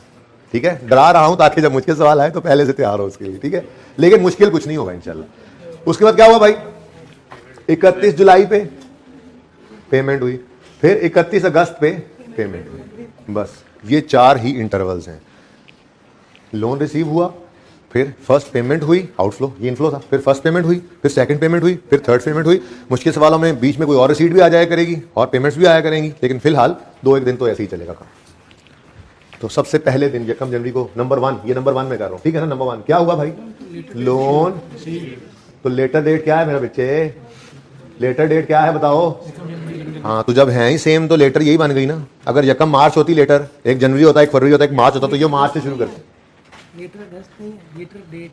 ठीक है, डरा रहा हूँ ताकि जब मुश्किल सवाल आए तो पहले से तैयार हो उसके लिए, ठीक है। लेकिन मुश्किल कुछ नहीं होगा इंशाल्लाह। उसके बाद क्या हुआ भाई, 31 जुलाई पे पेमेंट हुई, फिर 31 अगस्त पे पेमेंट हुई, बस ये 4 ही इंटरवल्स हैं। लोन रिसीव हुआ, फिर फर्स्ट पेमेंट हुई, आउटफ्लो ये इनफ्लो था, फिर फर्स्ट पेमेंट हुई, फिर सेकंड पेमेंट हुई, फिर थर्ड पेमेंट हुई। मुश्किल सवालों में बीच में कोई और रिसीट भी आ जाया करेगी और पेमेंट्स भी आया करेंगी, लेकिन फिलहाल 2-1 दिन तो ऐसे ही चलेगा काम। तो सबसे पहले दिन यकम जनवरी को नंबर 1, ये नंबर 1 में कर रहा हूं, ठीक है ना। नंबर 1 क्या हुआ भाई, लोन। तो लेटर डेट क्या है मेरा बच्चे, लेटर डेट क्या है बताओ। हाँ तो जब है ही सेम तो लेटर यही बन गई ना। अगर यकम मार्च होती लेटर, 1 जनवरी होता, 1 फरवरी होता, 1 मार्च होता, तो ये मार्च से शुरू करते। लेटर अगस्त नहीं है, लेटर डेट।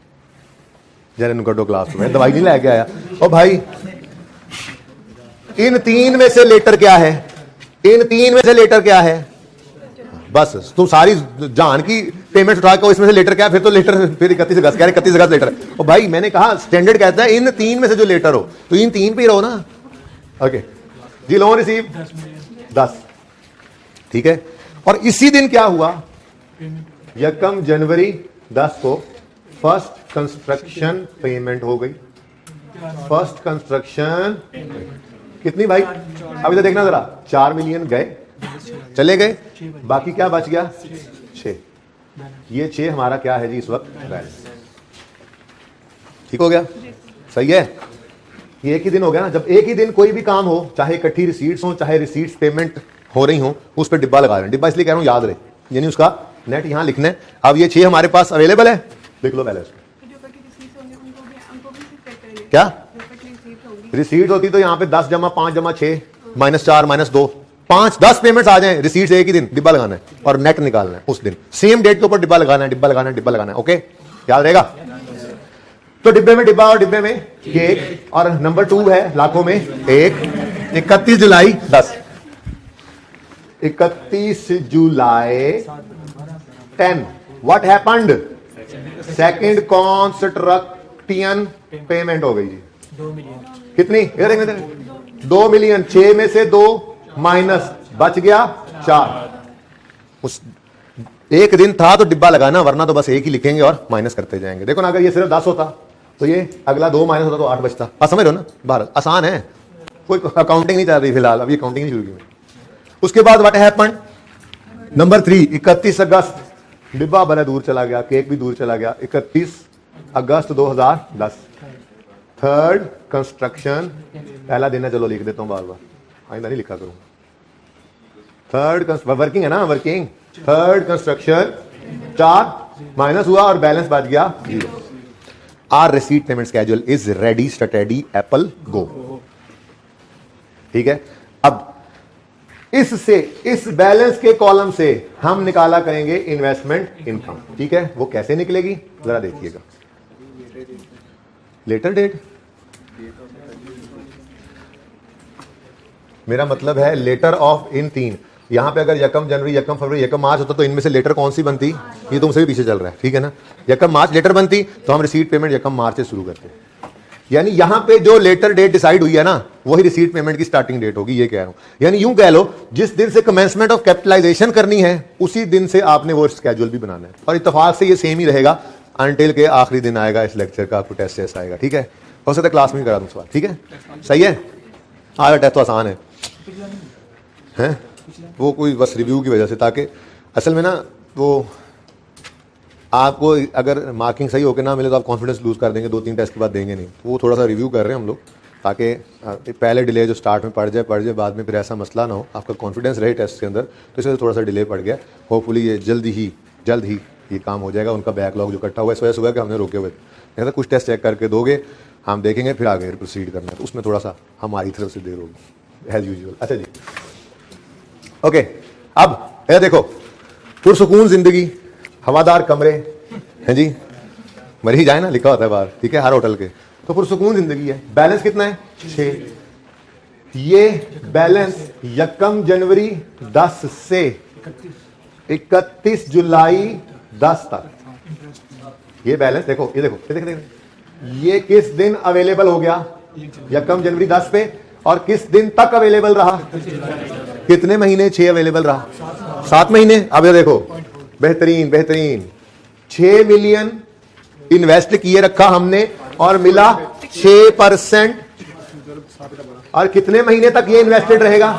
जरा इनको दो क्लास में दवाई नहीं लेके आया। ओ भाई इन 3 में से लेटर क्या है, इन 3 में से लेटर क्या है, बस तुम सारी जान की पेमेंट उठा के इसमें से लेटर क्या है, फिर तो लेटर फिर 31 अगस्त कह रहे, 31 अगस्त लेटर है। ओ भाई मैंने कहा स्टैंडर्ड कहता है इन 3 में से जो लेटर हो, तो इन 3 पे ही रहो ना। ओके जी, लोन रिसीव 10, ठीक है। और इसी दिन क्या हुआ, यकम जनवरी 10 को फर्स्ट कंस्ट्रक्शन पेमेंट हो गई। फर्स्ट कंस्ट्रक्शन कितनी भाई, अभी तो देखना जरा, 4 मिलियन गए, चले गए, बाकी क्या बच गया 6। ये 6 हमारा क्या है जी इस वक्त बैलेंस। ठीक हो गया, सही है। ये एक ही दिन हो गया ना। जब एक ही दिन कोई भी काम हो, चाहे इकट्ठी रिसीट्स हो चाहे रिसीट्स पेमेंट हो रही हो, उस पर डिब्बा लगा रहे हैं। डिब्बा इसलिए कह रहा हूं याद रहे, यानी उसका नेट यहां लिखना है। अब ये 6 हमारे पास अवेलेबल है, लिख लो बैलेंस। क्या रिसीट होती तो यहाँ पे 10 जमा 5 जमा 6 -4 -2 5 10 पेमेंट्स आ जाएं। रिसीट्स एक ही दिन डिब्बा लगाना है और नेट निकालना है उस दिन, सेम डेट के ऊपर डिब्बा लगाना है, डिब्बा लगाना है, डिब्बा लगाना है। ओके, याद रहेगा। तो डिब्बे में डिब्बा और डिब्बे में केक, और नंबर 2 है लाखों में 1। 31 जुलाई 10, 31 जुलाई 10। What happened? सेकंड कॉन्स्ट्रक्टियन पेमेंट हो गई जी। 2 मिलियन। कितनी? इधर 2 मिलियन। 6 में से 2 माइनस, बच गया 4। उस एक दिन था तो डिब्बा लगाना, वरना तो बस एक ही लिखेंगे और माइनस करते जाएंगे। देखो ना, अगर ये सिर्फ 10 होता तो ये अगला 2 माइनस होता तो 8 बचता। समझ रहे हो ना, भारत आसान है, कोई अकाउंटिंग नहीं चल रही फिलहाल, अभी अकाउंटिंग नहीं शुरू की। उसके बाद व्हाट हैपेंड? नंबर 3, 31 अगस्त। डिब्बा बड़ा दूर चला गया, केक भी दूर चला गया। 31 अगस्त 2010, थर्ड कंस्ट्रक्शन। पहला दिन है, चलो लिख देता हूं, बार बार आइंदा नहीं लिखा करूंगा। थर्ड वर्किंग है ना, वर्किंग। थर्ड कंस्ट्रक्शन 4 माइनस हुआ और बैलेंस बच गया 0। Our receipt payment schedule is ready, स्टडी एप्पल गो। ठीक है। अब इससे, इस बैलेंस के कॉलम से हम निकाला करेंगे इन्वेस्टमेंट इनकम। ठीक है, वो कैसे निकलेगी जरा देखिएगा। लेटर डेट, मेरा मतलब है लेटर ऑफ इन 3। यहां पे अगर यकम जनवरी, यकम फरवरी, यकम मार्च होता तो इनमें से लेटर कौन सी बनती? ये तुमसे भी पीछे चल रहा है, ठीक है ना। यकम मार्च लेटर बनती तो हम रिसीट पेमेंट यकम मार्च से शुरू करते। यानी यहां पे जो लेटर डेट डिसाइड हुई है ना, वही रिसीट पेमेंट की स्टार्टिंग डेट होगी, ये कह रहा हूं। यानी यूं कह लो, जिस दिन से कमेंसमेंट ऑफ कैपिटलाइजेशन करनी है उसी दिन से आपने वो स्केड्यूल भी बनाना है। और इत्तेफाक से ये सेम ही रहेगा अनटिल के आखिरी दिन आएगा इस लेक्चर का, आपको टेस्ट ऐसा आएगा। ठीक है, हो सकता है क्लास में करा दूं सवाल। ठीक है, सही है। आया टेस्ट तो आसान है, हैं? वो कोई बस रिव्यू की वजह से, ताकि असल में ना वो आपको अगर मार्किंग सही होकर ना मिले तो आप कॉन्फिडेंस लूज कर देंगे, 2-3 टेस्ट के बाद देंगे नहीं। तो वो थोड़ा सा रिव्यू कर रहे हैं हम लोग, ताकि पहले डिले जो स्टार्ट में पड़ जाए बाद में फिर ऐसा मसला ना हो, आपका कॉन्फिडेंस रहे टेस्ट के अंदर। तो इससे थोड़ा सा डिले पड़ गया। होपफुली ये जल्द ही ये काम हो जाएगा। उनका बैकलॉग जो इकट्ठा हुआ है इस वजह से हुआ कि हमने रोके हुए थे। कुछ टेस्ट चेक करके दोगे, हम देखेंगे, फिर आगे प्रोसीड करना है, तो उसमें थोड़ा सा हमारी तरफ से देर होगी एज यूजुअल। अच्छा जी, ओके। अब ये देखो, पुरसुकून जिंदगी, हवादार कमरे हैं जी, मर ही जाए ना, लिखा होता है बाहर, ठीक है, हर होटल के। तो पुरसुकून जिंदगी है। बैलेंस कितना है? 6। ये बैलेंस यकम जनवरी 10 से 31 जुलाई 10 तक, ये बैलेंस देखो, ये देखो, ये देखो, ये किस दिन अवेलेबल हो गया? यकम जनवरी 10 पे। और किस दिन तक अवेलेबल रहा? कितने महीने? 6 अवेलेबल रहा, 7 महीने। अब ये देखो, बेहतरीन बेहतरीन, 6 मिलियन इन्वेस्ट किए रखा हमने और मिला 6%। और कितने महीने तक ये इन्वेस्टेड रहेगा?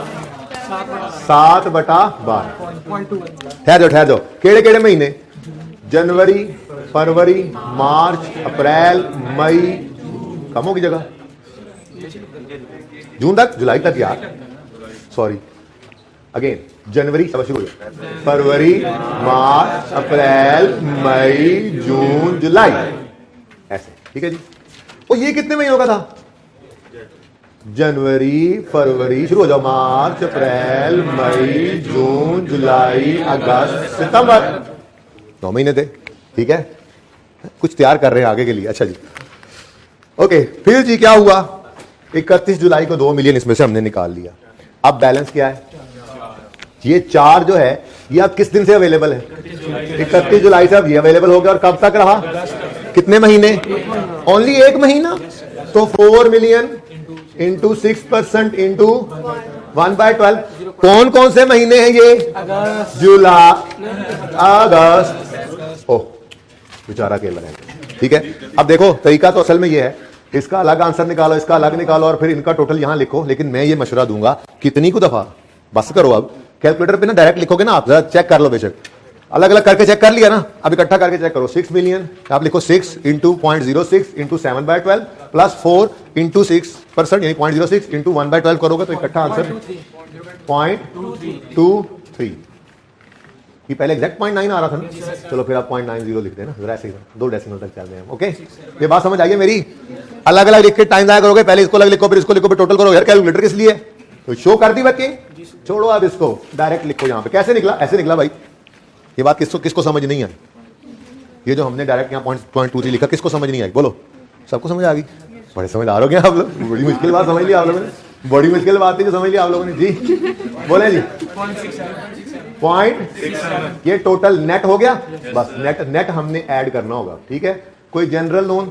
7/12। ठहर जाओ, केड़े केड़े महीने? जनवरी, फरवरी, मार्च, अप्रैल, मई, कम होगी जगह, जून तक, जुलाई तक यार, सॉरी अगेन, जनवरी सब शुरू, फरवरी, मार्च, अप्रैल, मई, जून, जुलाई, ऐसे। ठीक है जी। और ये कितने महीनों का था? जनवरी, फरवरी, शुरू हो जाओ, मार्च, अप्रैल, मई, जून, जुलाई, अगस्त, सितंबर, 9 महीने थे। ठीक है, कुछ तैयार कर रहे हैं आगे के लिए। अच्छा जी, ओके। फिर जी क्या हुआ? 31 जुलाई को 2 मिलियन इसमें से हमने निकाल लिया। अब बैलेंस क्या है? ये 4 जो है, ये अब किस दिन से अवेलेबल है? 31 जुलाई से अब ये अवेलेबल हो गया। और कब तक रहा? कितने महीने? ओनली 1 महीना। तो 4 मिलियन इंटू 6% इंटू 1/12। कौन कौन से महीने हैं ये? जुलाई, अगस्त। ओह, बेचारा केला है। ठीक है, अब देखो, तरीका तो असल में ये है, इसका अलग आंसर निकालो, इसका अलग निकालो और फिर इनका टोटल यहां लिखो। लेकिन मैं ये मशवरा दूंगा, कितनी को दफा बस करो, अब कैलकुलेटर पे ना डायरेक्ट लिखोगे ना, आप जरा चेक कर लो, बेशक अलग अलग करके चेक कर लिया ना, अब इकट्ठा करके चेक करो। 6 मिलियन आप लिखो 6 इंटू 0.06 इंटू 7/12 प्लस 4 इंटू 6% यानी 0.06 इंटू 1/12 करोगे तो इकट्ठा आंसर 0.23। ये पहले एग्जैक्ट 0.9 आ रहा था ना, चलो फिर आप 0.90 लिख देना, जरा ऐसे ही 2 डेसिमल तक चल रहे हैं। ओके, ये बात समझ आई है मेरी? अलग अलग लिख के टाइम जाया करोगे, पहले इसको अलग लिखो फिर इसको लिखो फिर टोटल करो। यार कैलकुलेटर किस लिए? तो शो कर दी वर्किंग, छोड़ो अब इसको, डायरेक्ट लिखो। यहाँ पे कैसे निकला? ऐसे निकला भाई। ये बात किसको समझ नहीं आई? ये जो हमने डायरेक्ट यहाँ 0.23 लिखा, किसको समझ नहीं आई? बोलो, सबको समझ आ गई? बड़े समझदार हो गए आप लोग, बड़ी मुश्किल बात समझ लिया आप लोगों ने, बड़ी मुश्किल बात थी जो समझ लिया आप लोगों ने। जी बोले जी 0.67 ये टोटल नेट हो गया। बस नेट हमने ऐड करना होगा, ठीक है। कोई जनरल लोन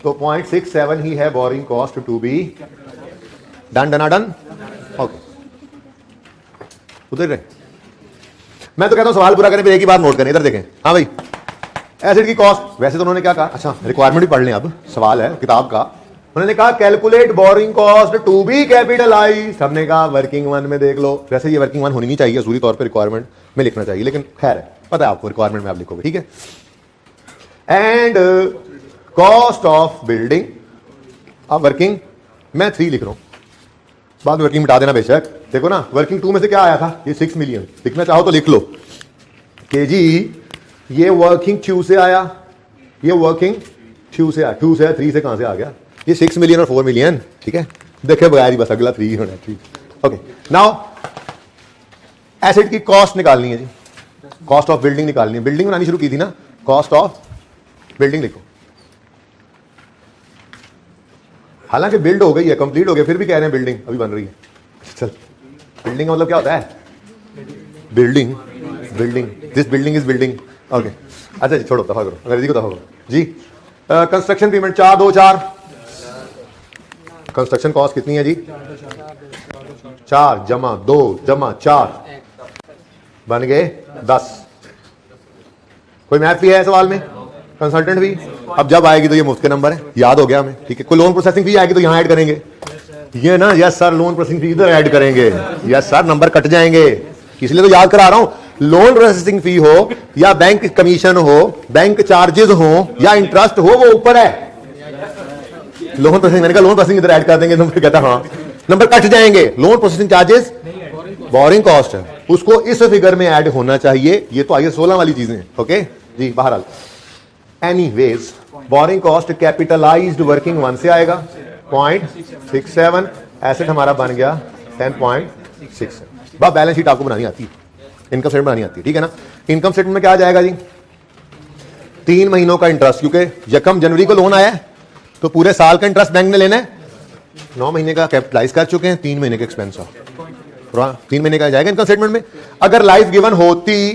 तो 0.67 ही है borrowing cost to be done. Done okay, उधर रहे। मैं तो कहता हूं सवाल पूरा करने पे एक ही बात नोट करें, इधर देखें। हाँ भाई, एसिड की कॉस्ट, वैसे तो उन्होंने क्या कहा, अच्छा रिक्वायरमेंट भी पढ़ लें, अब सवाल है किताब का। उन्होंने कहा calculate borrowing cost to be capitalized. हमने कहा वर्किंग वन में देख लो, वैसे ये वर्किंग वन होनी नहीं चाहिए, सूरी तौर पे रिक्वायरमेंट में लिखना चाहिए, लेकिन खैर है, पता है आपको, रिक्वायरमेंट में आप लिखोगे, ठीक है। एंड कॉस्ट ऑफ बिल्डिंग, अब वर्किंग मैं 3 लिख रहा हूं, बाद में वर्किंग मिटा देना बेशक। देखो ना, वर्किंग 2 में से क्या आया था? ये 6 मिलियन। लिखना चाहो तो लिख लो के जी, ये वर्किंग 2 से आया, ये वर्किंग 2 से आया, 2 से 3 से कहां से आ गया? ये 6 मिलियन और 4 मिलियन, ठीक है। देखे बगैर ही बस अगला 3 होना, ठीक। ओके, नाउ एसिड की कॉस्ट निकालनी है जी, कॉस्ट ऑफ बिल्डिंग निकालनी है। बिल्डिंग बनानी शुरू की थी ना, कॉस्ट ऑफ बिल्डिंग लिखो। हालांकि बिल्ड हो गई है, कंप्लीट हो गया, फिर भी कह रहे हैं बिल्डिंग अभी बन रही है। चल, बिल्डिंग का मतलब क्या होता है? Building, building, this building is building. Okay, अच्छा जी, छोड़ो, दफा करो, अंग्रेजी को दफा करो जी। कंस्ट्रक्शन पेमेंट 424, कंस्ट्रक्शन कॉस्ट कितनी है जी? 4 जमा 2 जमा 4 बन गए 10। कोई मैथ भी है सवाल में? कंसल्टेंट भी? अब जब आएगी तो ये मुफ्त के नंबर है, याद हो गया हमें, ठीक है। कोई लोन प्रोसेसिंग फी आएगी तो यहां ऐड करेंगे, ये ना, yes sir loan processing fee इधर ऐड करेंगे, यस सर नंबर कट जाएंगे, इसलिए तो याद करा रहा हूं। लोन प्रोसेसिंग फी हो या बैंक कमीशन हो, बैंक चार्जेस हो या इंटरेस्ट हो, वो ऊपर है। लोन प्रोसेसिंग, मैंने कहा लोन प्रोसेसिंग इधर ऐड कर देंगे, नंबर कहता हाँ नंबर कट जाएंगे। Loan processing charges borrowing cost है, उसको इस फिगर में ऐड होना चाहिए। ये तो आइए 16 वाली चीजें, ओके जी। बहरहाल anyways, borrowing cost capitalised working 1 से आएगा 0.67, एसेट हमारा बन गया 10.6। बस बैलेंस शीट आपको बनानी आती है, इनकम स्टेटमेंट बनानी आती है, ठीक है ना। इनकम स्टेटमेंट में क्या आ जाएगा जी? 3 महीनों का इंटरेस्ट, क्योंकि यकम जनवरी को लोन आया है तो पूरे साल का इंटरेस्ट बैंक ने लेना है। 9 महीने का कैपिटलाइज कर चुके हैं, 3 महीने का एक्सपेंस है, 3 महीने का जाएगा इनकम स्टेटमेंट में। अगर लाइफ गिवन होती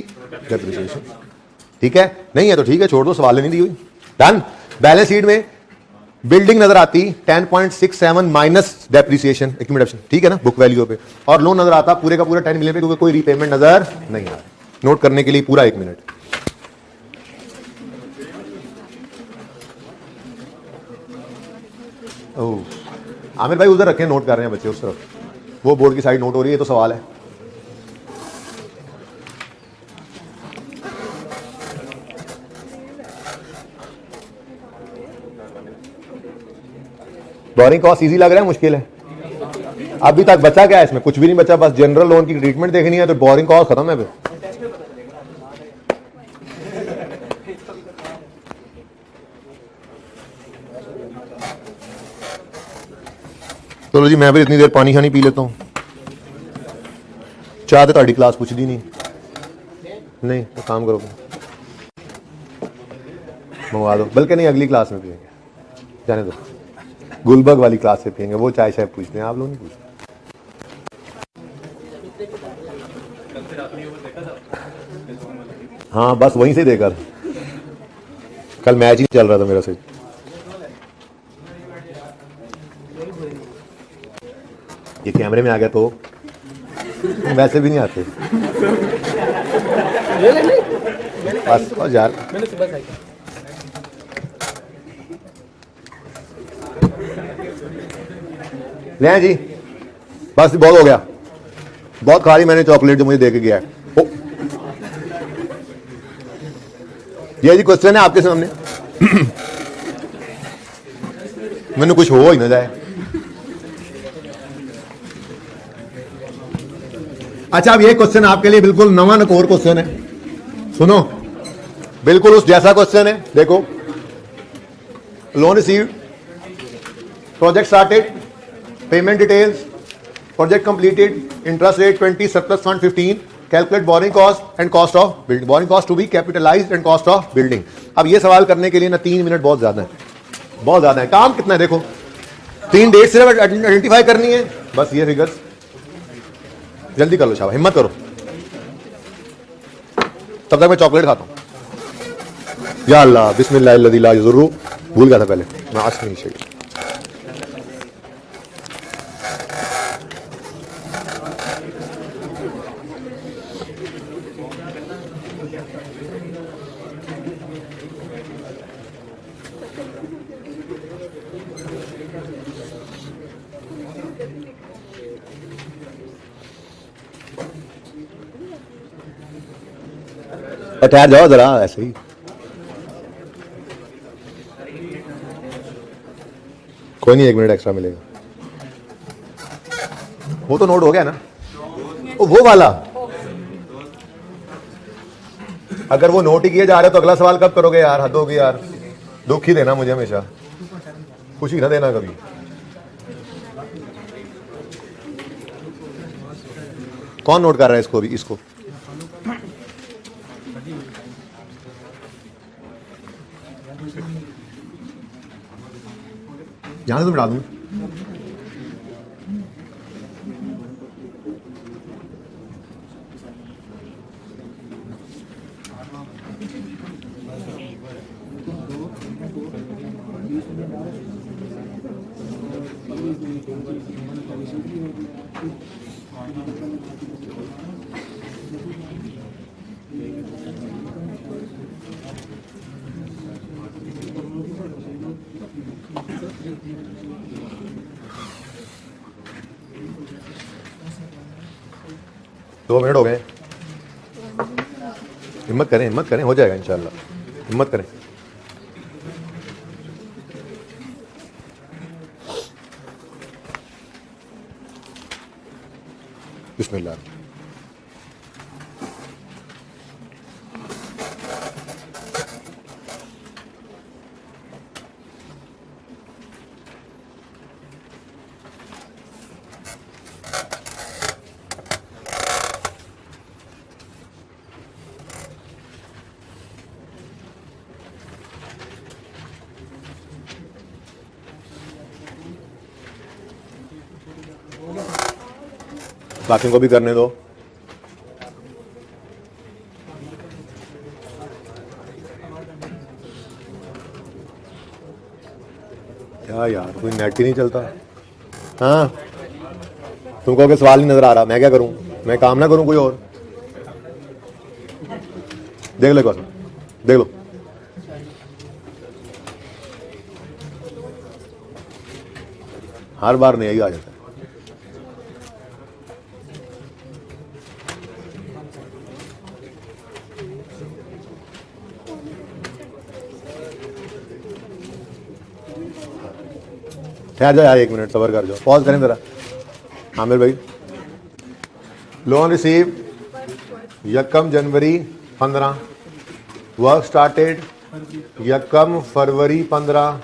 डेप्रिसिएशन, ठीक है, नहीं है तो ठीक है, छोड़ दो, सवाल नहीं दी हुई, डन। बैलेंस शीट में बिल्डिंग नजर आती 10.67 माइनस डेप्रिसिएशन, ठीक है ना, बुक वैल्यू पे, और लोन नजर आता पूरे का पूरा 10 मिलियन पे, क्योंकि कोई रीपेमेंट नजर नहीं आ रहा। नोट करने के लिए पूरा 1 मिनट। आमिर भाई उधर रखें, नोट कर रहे हैं बच्चे उस तरफ, वो बोर्ड की साइड नोट हो रही है, तो सवाल है। बोरिंग कॉस्ट इजी लग रहा है, मुश्किल है? अभी तक बचा क्या है इसमें? कुछ भी नहीं बचा, बस जनरल लोन की ट्रीटमेंट देखनी है, तो बोरिंग कॉस्ट खत्म है फिर। चलो जी, मैं भी इतनी देर पानी शानी पी लेता हूँ। चाह तो ताड़ी क्लास पूछ दी नहीं तो काम करो, मंगवा दो, बल्कि नहीं अगली क्लास में पियेंगे, जाने दो, गुलबर्ग वाली क्लास से पियेंगे, वो चाय शाय पूछते हैं, आप लोग नहीं पूछते। हाँ बस वहीं से देकर, कल मैच ही चल रहा था मेरा से। ये कैमरे में आ गया तो वैसे भी नहीं आते बस यार। ले जी, बस बहुत हो गया, बहुत खा रही मैंने चॉकलेट जो मुझे दे के गया है। ओ, ये जी क्वेश्चन है आपके सामने। मैंने कुछ हो ही ना जाए। अच्छा, अब ये क्वेश्चन आपके लिए बिल्कुल नवा नकोर क्वेश्चन है, सुनो, बिल्कुल उस जैसा क्वेश्चन है। देखो, loan received, project started, payment details, project completed, interest rate 20, surplus fund 15, calculate borrowing cost and cost of building, borrowing cost to be capitalized and cost of building. अब ये सवाल करने के लिए ना 3 मिनट बहुत ज्यादा है, बहुत ज्यादा है। काम कितना है देखो, 3 डेट सिर्फ आइडेंटिफाई करनी है, बस ये फिगर्स जल्दी कर लो, शाबाश, हिम्मत करो। तब तक मैं चॉकलेट खाता हूं। या अल्लाह, बिस्मिल्लाह ला यज़ुर्रु, भूल गया था पहले मैं, आज नहीं चाहिए। ठहर जाओ जरा, ऐसे ही कोई नहीं, 1 मिनट एक्स्ट्रा मिलेगा। वो तो नोट हो गया ना, वो वाला। अगर वो नोट ही किए जा रहे हो तो अगला सवाल कब करोगे यार, हद होगी यार। दुख ही देना मुझे हमेशा, खुशी ना देना कभी। कौन नोट कर रहा है इसको भी, इसको यहां से तो बिठा दूं। दो मिनट हो गए, हिम्मत करें, हिम्मत करें, हो जाएगा इंशाल्लाह, हिम्मत करें। बिस्मिल्लाह। बाकियों को भी करने दो। क्या यार, कोई नेट ही नहीं चलता। हाँ, तुमको के सवाल नहीं नजर आ रहा, मैं क्या करूं, मैं काम ना करूं कोई और। देख लो क्वेश्चन, देख लो। हर बार नहीं आ जाता है। ठहर जाओ यार, 1 मिनट सबर कर जाओ, पॉज करें जरा। आमिर भाई, loan receive 1 January 15, work started 1 February 15,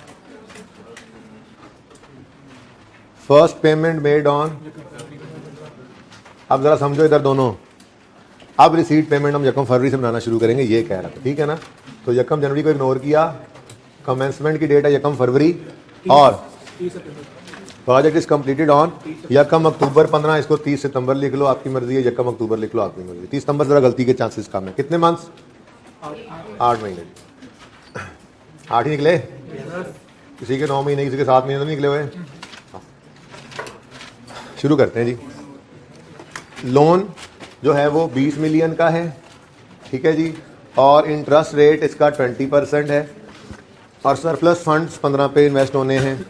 first payment made on. अब जरा समझो इधर दोनों, अब रिसीट पेमेंट हम 1 फरवरी से बनाना शुरू करेंगे, ये कह रहा था, ठीक है ना। तो 1 जनवरी को इग्नोर किया, कमेंसमेंट की डेट है 1 फरवरी, और प्रोजेक्ट इज कंप्लीटेड ऑन 1 अक्टूबर 15, इसको 30 सितंबर लिख लो, आपकी मर्जी है, 1 अक्टूबर लिख लो, आपकी मर्जी। 30 सितंबर जरा गलती के चांसेस कम है। कितने मंथ्स? 8 महीने। 8 ही निकले, किसी के 9 महीने, किसी के 7 महीने तो नहीं निकले हुए। शुरू करते हैं जी। लोन जो है वो 20 मिलियन का है, ठीक है जी, और इंटरेस्ट रेट इसका 20% है, और सरप्लस फंड्स 15 पे इन्वेस्ट होने हैं,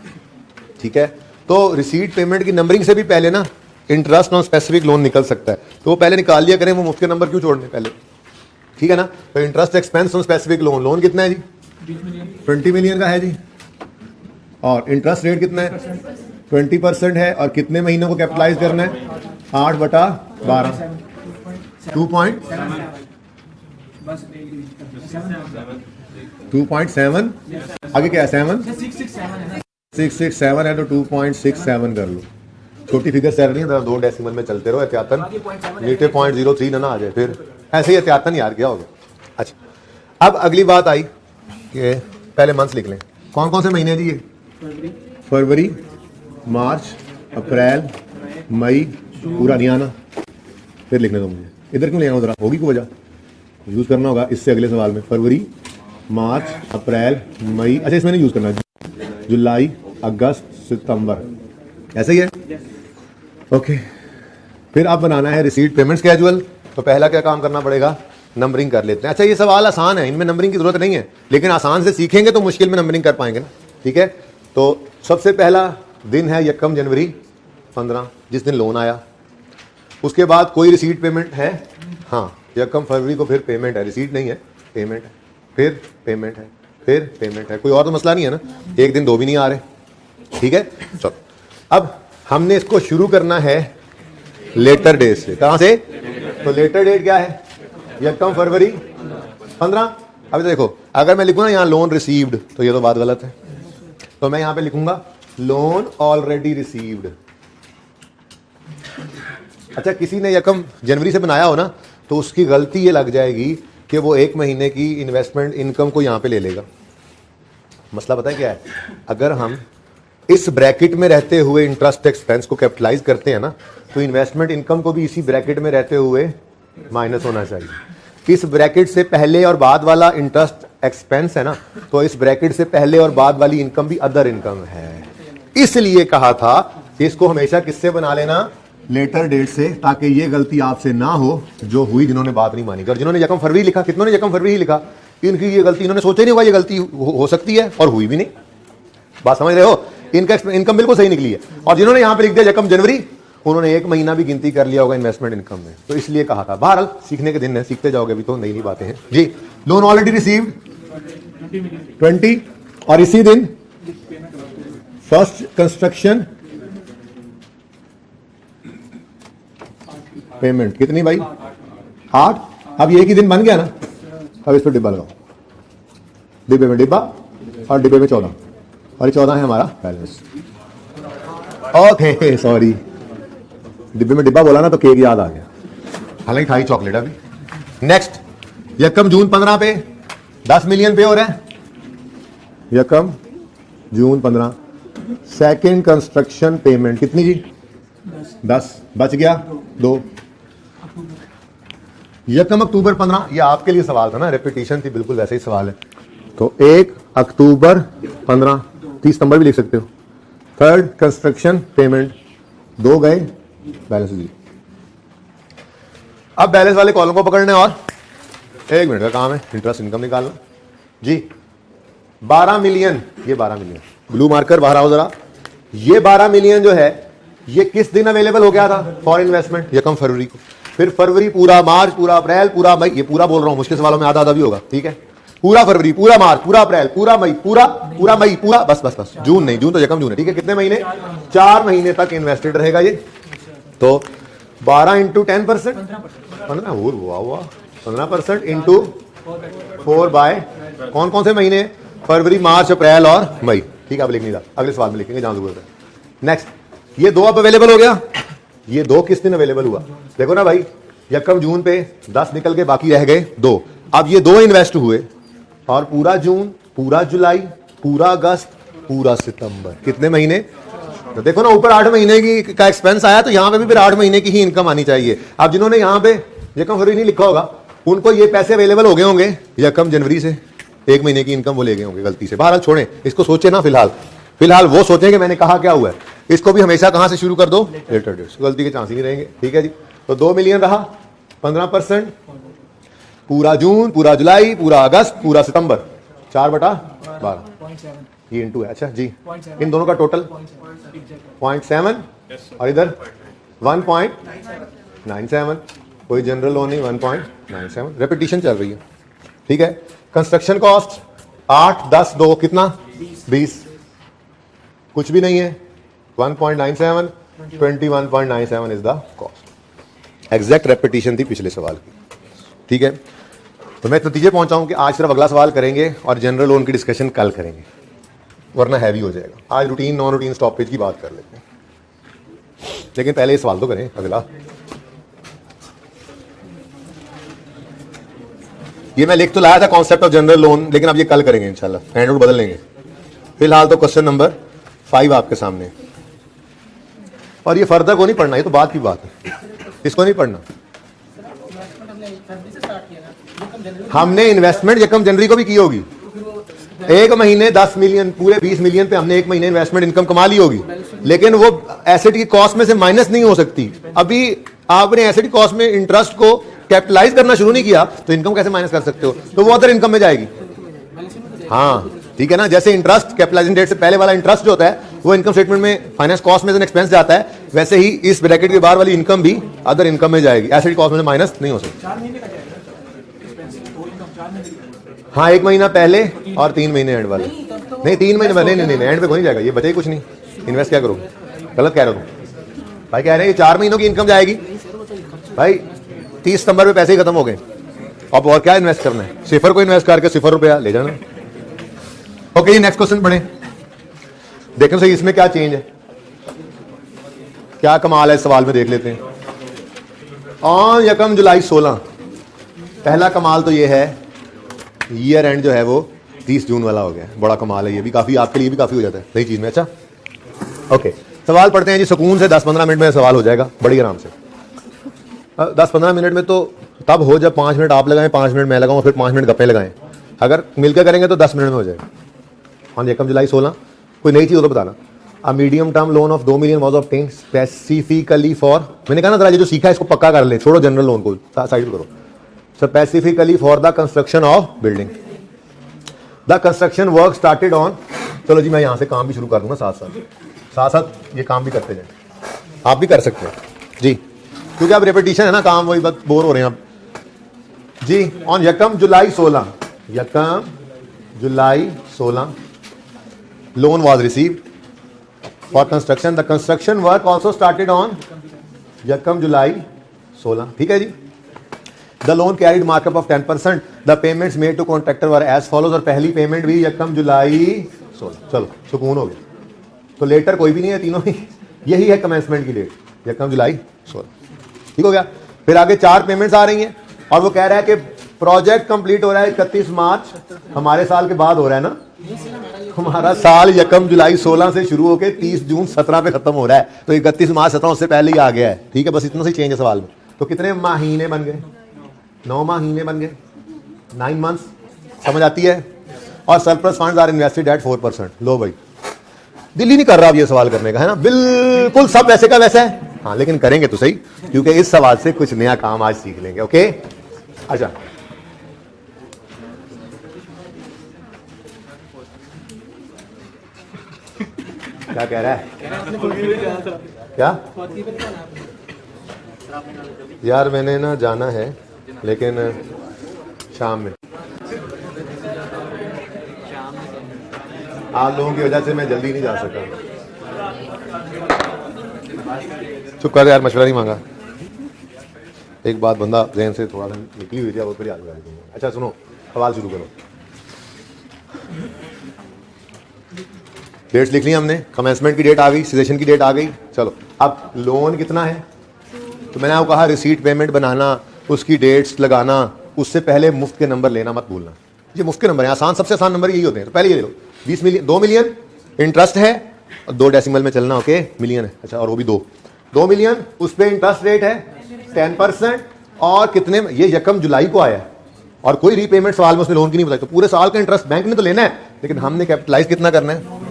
ठीक है। तो रिसीट पेमेंट की नंबरिंग से भी पहले ना इंटरेस्ट ऑन स्पेसिफिक लोन निकल सकता है, तो वो पहले निकाल लिया करें, वो मुफ्त के नंबर क्यों छोड़ने पहले, ठीक है ना। तो interest expense on specific loan, loan कितना है जी 20 मिलियन का है जी, और इंटरेस्ट रेट कितना है 20% है, और कितने महीनों को कैपिटलाइज करना है 8/12 2.7 आगे क्या है 7 667 है तो 2.67 कर लो, छोटी फिगर से नहीं है, 2 डेसिमल में चलते रहो एहतियातन, नीचे 0.03 ना आ जाए, फिर ऐसे ही एहतियातन यार क्या होगा। अच्छा अब अगली बात आई कि पहले मंथ्स लिख लें, कौन कौन से महीने हैं जी ये, फरवरी मार्च अप्रैल मई, पूरा नहीं आना, फिर लिखने दो मुझे, इधर क्यों ले आऊँ, जरा होगी कोई वजह, यूज करना होगा इससे अगले सवाल में, फरवरी मार्च अप्रैल मई, अच्छा इसमें नहीं यूज करना, जुलाई अगस्त सितंबर, ऐसे ही है ओके। फिर आप बनाना है रिसीट पेमेंट स्केड्यूल, तो पहला क्या काम करना पड़ेगा, नंबरिंग कर लेते हैं। अच्छा ये सवाल आसान है, इनमें नंबरिंग की जरूरत नहीं है, लेकिन आसान से सीखेंगे तो मुश्किल में नंबरिंग कर पाएंगे ना, ठीक है। तो सबसे पहला दिन है 1 जनवरी 15, जिस दिन लोन आया, उसके बाद कोई रिसीट पेमेंट है, हाँ 1 फरवरी को फिर पेमेंट है, रिसीट नहीं है पेमेंट है, फिर पेमेंट है, फिर पेमेंट है, कोई और तो मसला नहीं है ना, एक दिन 2 भी नहीं आ रहे, ठीक है। चलो अब हमने इसको शुरू करना है लेटर डेट से, कहां से, तो लेटर डेट क्या है 1 फरवरी 15। अभी तो देखो अगर मैं लिखूं ना यहाँ लोन रिसीव्ड, तो ये तो बात गलत है, तो मैं यहां पे लिखूंगा लोन ऑलरेडी रिसीव्ड। अच्छा किसी ने 1 जनवरी से बनाया हो ना, तो उसकी गलती ये लग जाएगी कि वो 1 महीने की इन्वेस्टमेंट इनकम को यहां पे ले लेगा। मसला पता है क्या है, अगर हम इस ब्रैकेट में रहते हुए इंटरेस्ट एक्सपेंस को कैपिटलाइज करते हैं ना, तो इन्वेस्टमेंट इनकम को भी इसी ब्रैकेट में रहते हुए माइनस होना चाहिए। इस ब्रैकेट से पहले और बाद वाला इंटरेस्ट एक्सपेंस है ना, तो इस ब्रैकेट से पहले और बाद वाली इनकम भी अदर इनकम है, इसलिए कहा था कि इसको हमेशा किससे बना लेना, लेटर डेट से, ताकि ये गलती आपसे ना हो जो हुई जिन्होंने बात नहीं मानी। अगर जिन्होंने 1 फरवरी लिखा, कितनों ने 1 फरवरी ही लिखा, इनकी ये गलती, इन्होंने सोचा ही नहीं होगा ये गलती हो सकती है, और हुई भी नहीं, बात समझ रहे हो, इनका इनकम बिल्कुल सही निकली है। और जिन्होंने यहां पे लिख दिया 1 जनवरी, उन्होंने 1 महीना भी गिनती कर लिया होगा इन्वेस्टमेंट इनकम में, तो इसलिए कहा था। बहरहाल सीखने के दिन है, सीखते जाओगे, अभी तो नई नई बातें हैं जी। लोन ऑलरेडी रिसीव्ड 20, और इसी दिन फर्स्ट कंस्ट्रक्शन पेमेंट कितनी भाई 8, अब ये एक ही दिन बन गया ना, अब इस पर डिब्बा लगाओ, डिब्बे में डिब्बा और डिब्बे में 14, और 14 है हमारा बैलेंस। ओके सॉरी, डिब्बे में डिब्बा बोला ना तो केक याद आ गया, हालांकि खाई चॉकलेट अभी। नेक्स्ट 1 जून 15 पे 10 मिलियन पे हो रहा है, 1 जून 15 सेकेंड कंस्ट्रक्शन पेमेंट कितनी जी 10, बच गया 2। 1 अक्टूबर 15, ये आपके लिए सवाल था ना, रेपिटेशन थी, बिल्कुल वैसे ही सवाल है, तो 1 अक्टूबर 15, 30 सितंबर भी लिख सकते हो। थर्ड कंस्ट्रक्शन पेमेंट 2 गए, बैलेंस 0। अब बैलेंस वाले कॉलम को पकड़ने और 1 मिनट का काम है, इंटरेस्ट इनकम निकालना जी। 12 मिलियन, ये 12 मिलियन ब्लू मार्कर बाहर आओ जरा, ये 12 मिलियन जो है ये किस दिन अवेलेबल हो गया था फॉर इन्वेस्टमेंट, 1 फरवरी को, फिर फरवरी पूरा, मार्च पूरा, अप्रैल पूरा, मई, ये पूरा बोल रहा हूं, मुश्किल सवालों में आधा आधा भी होगा, ठीक है, पूरा फरवरी, पूरा मार्च, पूरा अप्रैल, पूरा मई, पूरा मई, पूरा बस बस बस, जून नहीं, जून तो 1 जून है, ठीक है, कितने महीने, 4 महीने तक इन्वेस्टेड रहेगा ये। तो 12 इंटू 10%, 15% इंटू 4 बाय कौन कौन से महीने, फरवरी मार्च अप्रैल और मई, ठीक है, अब लिख नहीं था, अगले सवाल में लिखेंगे जहां जरूरत है। नेक्स्ट, ये 2 अब अवेलेबल हो गया, ये 2 किस दिन अवेलेबल हुआ, देखो ना भाई, 1 जून पे 10 निकल के बाकी रह गए 2, अब ये 2 इन्वेस्ट हुए, और पूरा जून, पूरा जुलाई, पूरा अगस्त, पूरा सितंबर, कितने महीने, तो देखो ना ऊपर 8 महीने की का एक्सपेंस आया, तो यहां पे भी फिर 8 महीने की ही इनकम आनी चाहिए। अब जिन्होंने यहां पे 1 फरवरी नहीं लिखा होगा, उनको ये पैसे अवेलेबल हो गए होंगे 1 जनवरी से, 1 महीने की इनकम वो ले गए होंगे गलती से। बहरहाल छोड़ें इसको, सोचे ना फिलहाल वो सोचें कि मैंने कहा क्या हुआ है, इसको भी हमेशा कहां से शुरू कर दो, लेटर डेट, गलती के चांस ही नहीं रहेंगे, ठीक है जी। तो 2 मिलियन रहा, 15%, पूरा जून, पूरा जुलाई, पूरा अगस्त, पूरा सितंबर, 4/12, ये इंटू है, अच्छा जी, इन दोनों का टोटल 0.7, और इधर 1.97, कोई जनरल लोन नहीं, 1.97, रेपिटेशन चल रही है, ठीक है। कंस्ट्रक्शन कॉस्ट 8, 10, 2 कितना 20, कुछ भी नहीं है, 1.97, 21.97 is the cost. Exact repetition थी पिछले सवाल की, ठीक है। तो मैं नतीजे पहुंचा हूं कि आज सिर्फ अगला सवाल करेंगे और जनरल लोन की डिस्कशन कल करेंगे, वरना हैवी हो जाएगा। आज रूटीन नॉन रूटीन स्टॉपेज की बात कर लेते हैं, लेकिन पहले ये सवाल तो करें अगला। ये मैं लिख तो लाया था कॉन्सेप्ट ऑफ जनरल लोन, लेकिन अब ये कल करेंगे इंशाल्लाह, हैंड आउट बदल लेंगे। फिलहाल तो क्वेश्चन नंबर 5 आपके सामने, और ये फर्दर को नहीं पढ़ना, ये तो बात की बात है, इसको नहीं पढ़ना। हमने इन्वेस्टमेंट यकम जनवरी को भी की होगी, एक महीने 10 मिलियन, पूरे 20 मिलियन पे हमने एक महीने इन्वेस्टमेंट इनकम कमा ली होगी, लेकिन वो एसेट की कॉस्ट में से माइनस नहीं हो सकती। अभी आपने एसेट की कॉस्ट में इंटरेस्ट को कैपिटलाइज करना शुरू नहीं किया, तो इनकम कैसे माइनस कर सकते हो? तो वो अदर इनकम में जाएगी। हाँ ठीक है ना, जैसे इंटरेस्ट कैपिटलाइजिंग डेट से पहले वाला इंटरेस्ट जो होता है वो इनकम स्टेटमेंट में फाइनेंस कॉस्ट में एक्सपेंस जाता है, वैसे ही इस ब्रैकेट के बाहर वाली इनकम भी अदर इनकम में जाएगी, एसेट की कॉस्ट में से माइनस नहीं हो सकती। हाँ, 1 महीना पहले और 3 महीने एंड वाले, नहीं 3 महीने पहले, नहीं एंड पे कोई नहीं जाएगा, ये बचे ही कुछ नहीं। इन्वेस्ट क्या करोगे? गलत कह रहे हो भाई, कह रहे हैं 4 महीनों की इनकम जाएगी भाई, 30 सितंबर में पैसे ही खत्म हो गए, अब और क्या इन्वेस्ट करना है? सिफर को इन्वेस्ट करके 0 रुपया ले जाना। ओके जी, नेक्स्ट क्वेश्चन पढ़ें, देखें सही इसमें क्या चेंज है, क्या कमाल है इस सवाल में, देख लेते हैं। ऑन यकम जुलाई 16, पहला कमाल तो ये है ईयर एंड जो है वो 30 जून वाला हो गया, बड़ा कमाल है ये भी, काफी आपके लिए भी काफी हो जाता है नई चीज में। अच्छा ओके, सवाल पढ़ते हैं जी, सुकून से 10-15 मिनट में सवाल हो जाएगा बड़ी आराम से। 10-15 मिनट में तो तब हो जब 5 मिनट आप लगाएं, 5 मिनट मैं लगाऊं, फिर 5 मिनट गप्पे लगाएं। अगर मिलकर करेंगे तो 10 मिनट में हो जाएगा। ऑन यकम जुलाई 16, कोई नई चीज हो तो बताना। A medium term loan of 2 million was obtained specifically for, मैंने कहा ना जरा ये जो सीखा है इसको पक्का कर ले, छोड़ो जनरल लोन को साइड करो। Specifically for the construction of building, the construction work started on, चलो जी मैं यहां से काम भी शुरू कर दूंगा, साथ साथ ये काम भी करते जाए, आप भी कर सकते हैं जी, क्योंकि अब रेपिटेशन है ना, काम वही बात, बोर हो रहे हैं आप जी। ऑन यकम जुलाई 16, यकम जुलाई 16 loan was received for construction, the construction work also started on यकम जुलाई 16, ठीक है जी। The loan carried markup of 10%, the payments made to contractor were as follows, और पहली पेमेंट भी यकम जुलाई 16, चलो सुकून हो गया। तो लेटर कोई भी नहीं है, तीनों ही यही है कमेंसमेंट की डेट, यकम जुलाई 16, ठीक हो गया। फिर आगे 4 पेमेंट्स आ रही हैं, और वो कह रहा है कि प्रोजेक्ट कंप्लीट हो रहा है 31 मार्च, हमारे साल के बाद हो रहा है ना, हमारा साल यकम जुलाई 16 से शुरू होकर 30 जून 17 पे खत्म हो रहा है, तो 31 मार्च 17 उससे पहले ही आ गया है, ठीक है। बस इतना सी चेंज है सवाल में। तो कितने महीने बन गए? 9 महीने बन गए, 9 मंथ्स, समझ आती है। और surplus funds are invested at 4%, लो भाई, दिल ही नहीं कर रहा अब ये सवाल करने का, है ना, बिल्कुल सब वैसे का वैसा है। हाँ लेकिन करेंगे तो सही, क्योंकि इस सवाल से कुछ नया काम आज सीख लेंगे। ओके अच्छा, क्या कह रहा है? क्या यार, मैंने ना जाना है लेकिन शाम में, आप लोगों की वजह से मैं जल्दी नहीं जा सका। चुप कर यार, मशवरा नहीं मांगा। एक बात बंदा जहन से थोड़ा सा निकली हुई थी, वो फिर याद कर दूंगा। अच्छा सुनो, सवाल शुरू करो। डेट्स लिख ली हमने, कमेंसमेंट की डेट आ गई, सेशन की डेट आ गई। चलो अब लोन कितना है, तो मैंने आपको कहा रिसीट पेमेंट बनाना, उसकी डेट्स लगाना, उससे पहले मुफ्त के नंबर लेना मत भूलना। ये मुफ्त के नंबर है, आसान, सबसे आसान नंबर यही होते हैं। तो पहले ये ले लो, 20 मिलियन, 2 मिलियन इंटरेस्ट है, और 2 डेसिमल में चलना, ओके, मिलियन है, अच्छा, और वो भी 2 मिलियन, उस पर इंटरेस्ट रेट है 10%, और कितने, ये यकम जुलाई को आया है, और कोई रीपेमेंट सवाल में उसने लोन की नहीं बताई, तो पूरे साल का इंटरेस्ट बैंक ने तो लेना है, लेकिन हमने कैपिटलाइज कितना करना है,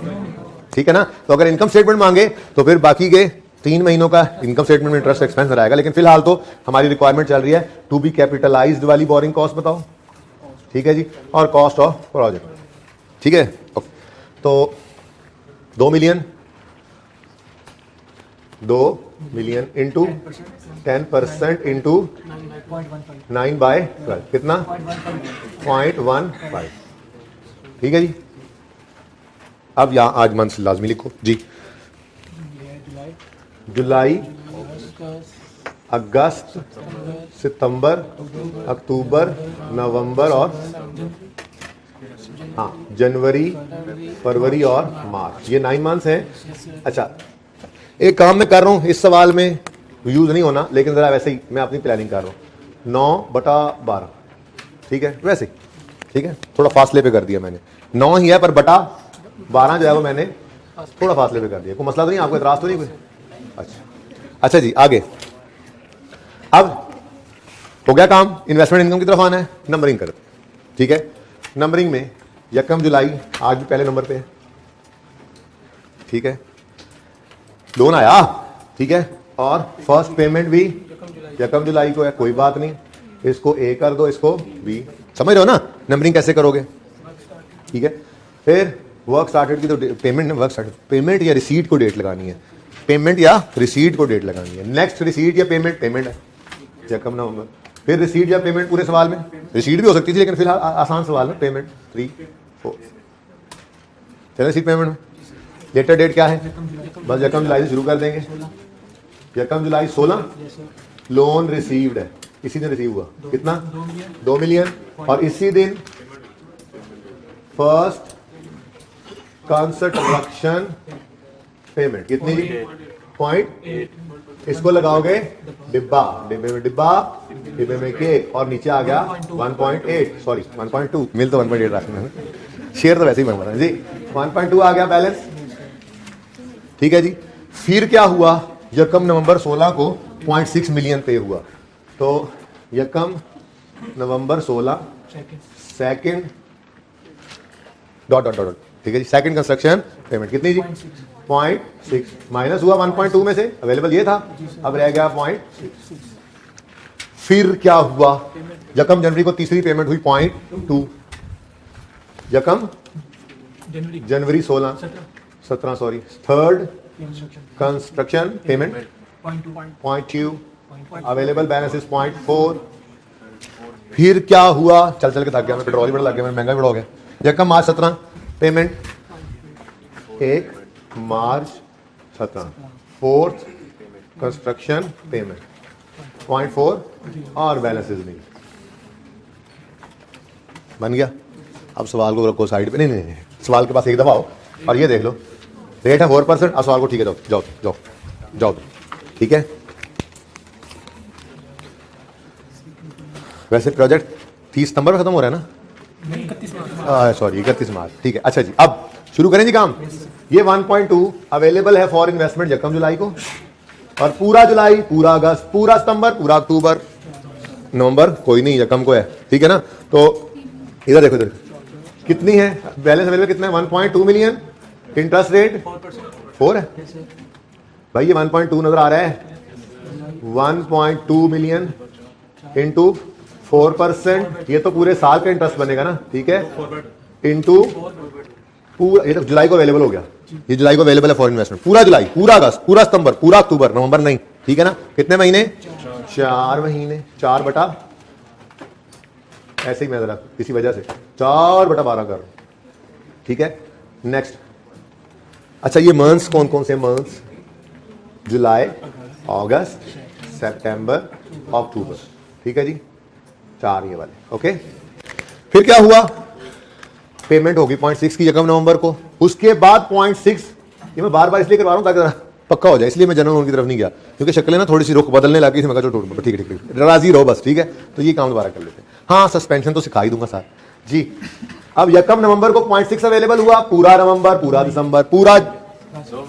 ठीक है ना। तो अगर इनकम स्टेटमेंट मांगे तो फिर बाकी के 3 महीनों का इनकम स्टेटमेंट में इंटरेस्ट एक्सपेंस रहेगा, लेकिन फिलहाल तो हमारी रिक्वायरमेंट चल रही है टू बी कैपिटलाइज्ड वाली बोरिंग कॉस्ट बताओ, ठीक है जी, और कॉस्ट ऑफ प्रोजेक्ट, ठीक है। तो 2 मिलियन, 2 मिलियन इंटू 10% इंटू 9/12 कितना 0.15। ठीक है जी। अब यहाँ आज मंथ लाजमी लिखो जी। जुलाई, अगस्त, सितंबर, अक्टूबर, नवंबर और हाँ जनवरी, फरवरी और मार्च, ये 9 मंथ्स हैं। अच्छा, एक काम मैं कर रहा हूं, इस सवाल में यूज नहीं होना, लेकिन जरा वैसे ही मैं अपनी प्लानिंग कर रहा हूं। 9/12, ठीक है, वैसे ही ठीक है, थोड़ा फासले पे कर दिया मैंने। 9 ही है पर बटा 12 जो है वो मैंने थोड़ा फासले पे कर दिया। कोई मसला तो नहीं, आपको एतराज तो नहीं कोई? अच्छा जी, आगे अब हो गया काम, इन्वेस्टमेंट इनकम की तरफ आना है, नंबरिंग करते हैं। ठीक है, नंबरिंग में यकम जुलाई आज भी पहले नंबर पे है। ठीक है, लोन आया, ठीक है, और फर्स्ट पेमेंट भी यकम जुलाई को है, कोई बात नहीं, इसको ए कर दो, इसको बी। समझ रहे हो ना नंबरिंग कैसे करोगे? ठीक है, फिर वर्क स्टार्टेड की तो पेमेंट, वर्क स्टार्टेड पेमेंट या रिसीट को डेट लगानी है, पेमेंट या रिसीट को डेट लगानी है। नेक्स्ट रिसीट या पेमेंट, पेमेंट है यकम नवंबर, फिर रिसीट या पेमेंट पूरे सवाल में, रिसीट भी हो सकती थी लेकिन फिलहाल आसान सवाल में पेमेंट 3 4। चलो रिसीट पेमेंट में लेटर डेट क्या है? बस यकम जुलाई से शुरू कर देंगे। यकम जुलाई 16, लोन रिसीव्ड है, इसी दिन रिसीव हुआ, कितना 2 मिलियन, और इसी दिन फर्स्ट कंस्ट्रक्शन पेमेंट कितनी? 0.8। इसको लगाओगे डिब्बा, डिब्बे में डिब्बा, डिब्बे में केक, और नीचे आ गया 1.8, सॉरी 1.2, मिल तो 1.8 रखना है, शेयर तो वैसे ही मंगवा जी। 1.2 आ गया बैलेंस। ठीक है जी, फिर क्या हुआ? यकम नवंबर 16 को 0.6 मिलियन पे हुआ, तो यकम नवंबर 16 सेकेंड डॉट डॉट डॉट, ठीक है जी, सेकेंड कंस्ट्रक्शन पेमेंट कितनी जी? 0.6 माइनस हुआ 1.2 में से, अवेलेबल ये था, अब रह गया 0.6। फिर क्या हुआ? यकम जनवरी को तीसरी पेमेंट हुई 0.2, यकम जनवरी 17 sorry, third construction payment 0.2, available balance is 0.4। फिर क्या हुआ? चल चल के थक गया मैं, पेट्रोल ही बड़ा लग गया, महंगा भी बड़ा हो गया। यकम मार्च 17 पेमेंट 1 मार्च 17, फोर्थ कंस्ट्रक्शन पेमेंट 0.4 और बैलेंस नहीं बन गया। अब सवाल को रखो साइड पे, नहीं नहीं नहीं, सवाल के पास एक दफा आओ और ये देख लो, रेट है 4%, अब सवाल को ठीक है, जाओ जाओ जाओ जाओ, ठीक है। वैसे प्रोजेक्ट 30 सितंबर में खत्म हो रहा है ना? सॉरी 31 मार्च, ठीक है। अच्छा जी, अब शुरू करें जी काम। ये 1.2 अवेलेबल है फॉर इन्वेस्टमेंट यकम जुलाई को, और पूरा जुलाई, पूरा अगस्त, पूरा सितंबर, पूरा अक्टूबर, नवंबर कोई नहीं, यकम को है, ठीक है ना। तो इधर देखो, इधर कितनी है बैलेंस अवेलेबल, कितना है? 1.2 मिलियन, इंटरेस्ट रेट 4 है भाई, ये 1.2 नजर आ रहा है, 1.2 मिलियन इंटू 4%, ये तो पूरे साल का इंटरेस्ट बनेगा ना, ठीक है, इंटू पूरा, ये तो जुलाई को अवेलेबल हो गया, ये जुलाई को अवेलेबल है फॉर इन्वेस्टमेंट, पूरा जुलाई, पूरा अगस्त, पूरा सितंबर, पूरा अक्टूबर, नवंबर नहीं, ठीक है ना। कितने महीने? 4 महीने, 4 बटा, ऐसे ही मैं जरा किसी वजह से 4/12 कर रहा हूं, ठीक है। नेक्स्ट, अच्छा ये मंथ्स कौन कौन से मंथ्स? जुलाई, अगस्त, सितंबर, अक्टूबर, ठीक है जी, 4 ये वाले, ओके। फिर क्या हुआ? पेमेंट होगी 0.6 की यकम नवंबर को, उसके बाद 0.6, ये मैं बार बार इसलिए करवा रहा हूं ताकि जरा पक्का हो जाए, इसलिए मैं जनरल लोन की तरफ नहीं गया, क्योंकि शक्लें ना थोड़ी सी रुख बदलने लगी थी, मैं कहा चलो ठीक है ठीक है, राजी रहो बस, ठीक है। तो ये काम दोबारा कर लेते हैं। हाँ, सस्पेंशन तो सिखा ही दूंगा सर जी। अब यकम नवंबर को 0.6 अवेलेबल हुआ, पूरा नवंबर, पूरा दिसंबर, पूरा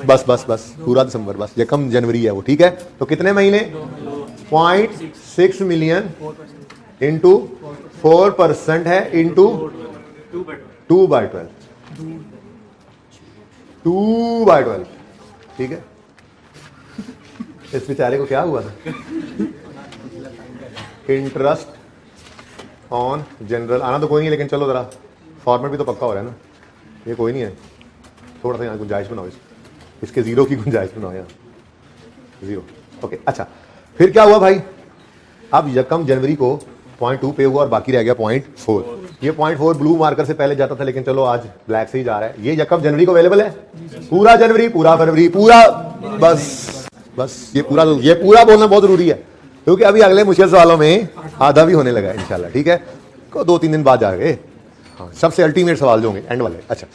बस बस बस पूरा दिसंबर, बस यकम जनवरी है वो, ठीक है। तो कितने महीने? 0.6 मिलियन इंटू 4% है, इंटू 2/12, 2/12, ठीक है। इस बेचारे को क्या हुआ था? इंटरेस्ट ऑन जनरल, आना तो कोई नहीं, लेकिन चलो जरा फॉर्मेट भी तो पक्का हो रहा है ना, ये कोई नहीं है, थोड़ा सा यहाँ गुंजाइश बनाओ, इसके जीरो की गुंजाइश बनाओ यहाँ, 0। ओके, अच्छा फिर क्या हुआ भाई, अब यकम जनवरी को 0.2 पे हुआ और बाकी रह गया 0.4। ये 0.4 ब्लू मार्कर से पहले जाता था, लेकिन चलो आज ब्लैक से ही जा रहा है। ये यकम जनवरी को अवेलेबल है, पूरा जनवरी, पूरा फरवरी, पूरा, बस ये पूरा बोलना बहुत जरूरी है, क्योंकि अभी अगले मुश्किल सवालों में आधा भी होने लगा है इंशाल्लाह। ठीक है, को 2-3 दिन बाद जाएंगे। हाँ, सबसे अल्टीमेट सवाल जो होंगे एंड वाले। अच्छा,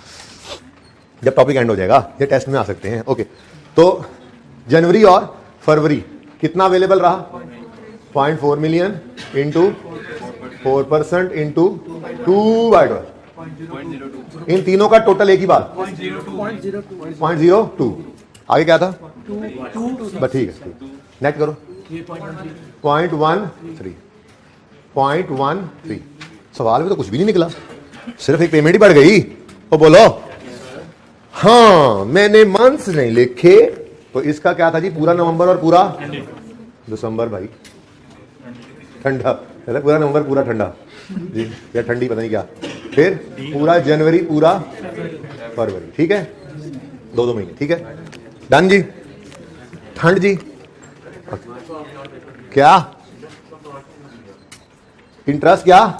जब टॉपिक एंड हो जाएगा ये टेस्ट में आ सकते हैं। ओके, तो जनवरी और फरवरी कितना अवेलेबल रहा, 0.4 मिलियन इंटू 4% इंटू 2/12। इन तीनों का टोटल एक ही बात 0.02। आगे क्या था, बस ठीक है, नेट करो 0.13। सवाल में तो कुछ भी नहीं निकला, सिर्फ एक पेमेंट ही बढ़ गई। तो बोलो हाँ, मैंने मंथ्स नहीं लिखे, तो इसका क्या था जी, पूरा नवंबर और पूरा दिसंबर। भाई ठंडा, पूरा नवंबर पूरा ठंडा जी, या ठंडी पता नहीं क्या, फिर पूरा जनवरी, पूरा फरवरी। ठीक है, 2 महीने। ठीक है, डन जी। ठंड जी क्या, इंटरेस्ट क्या,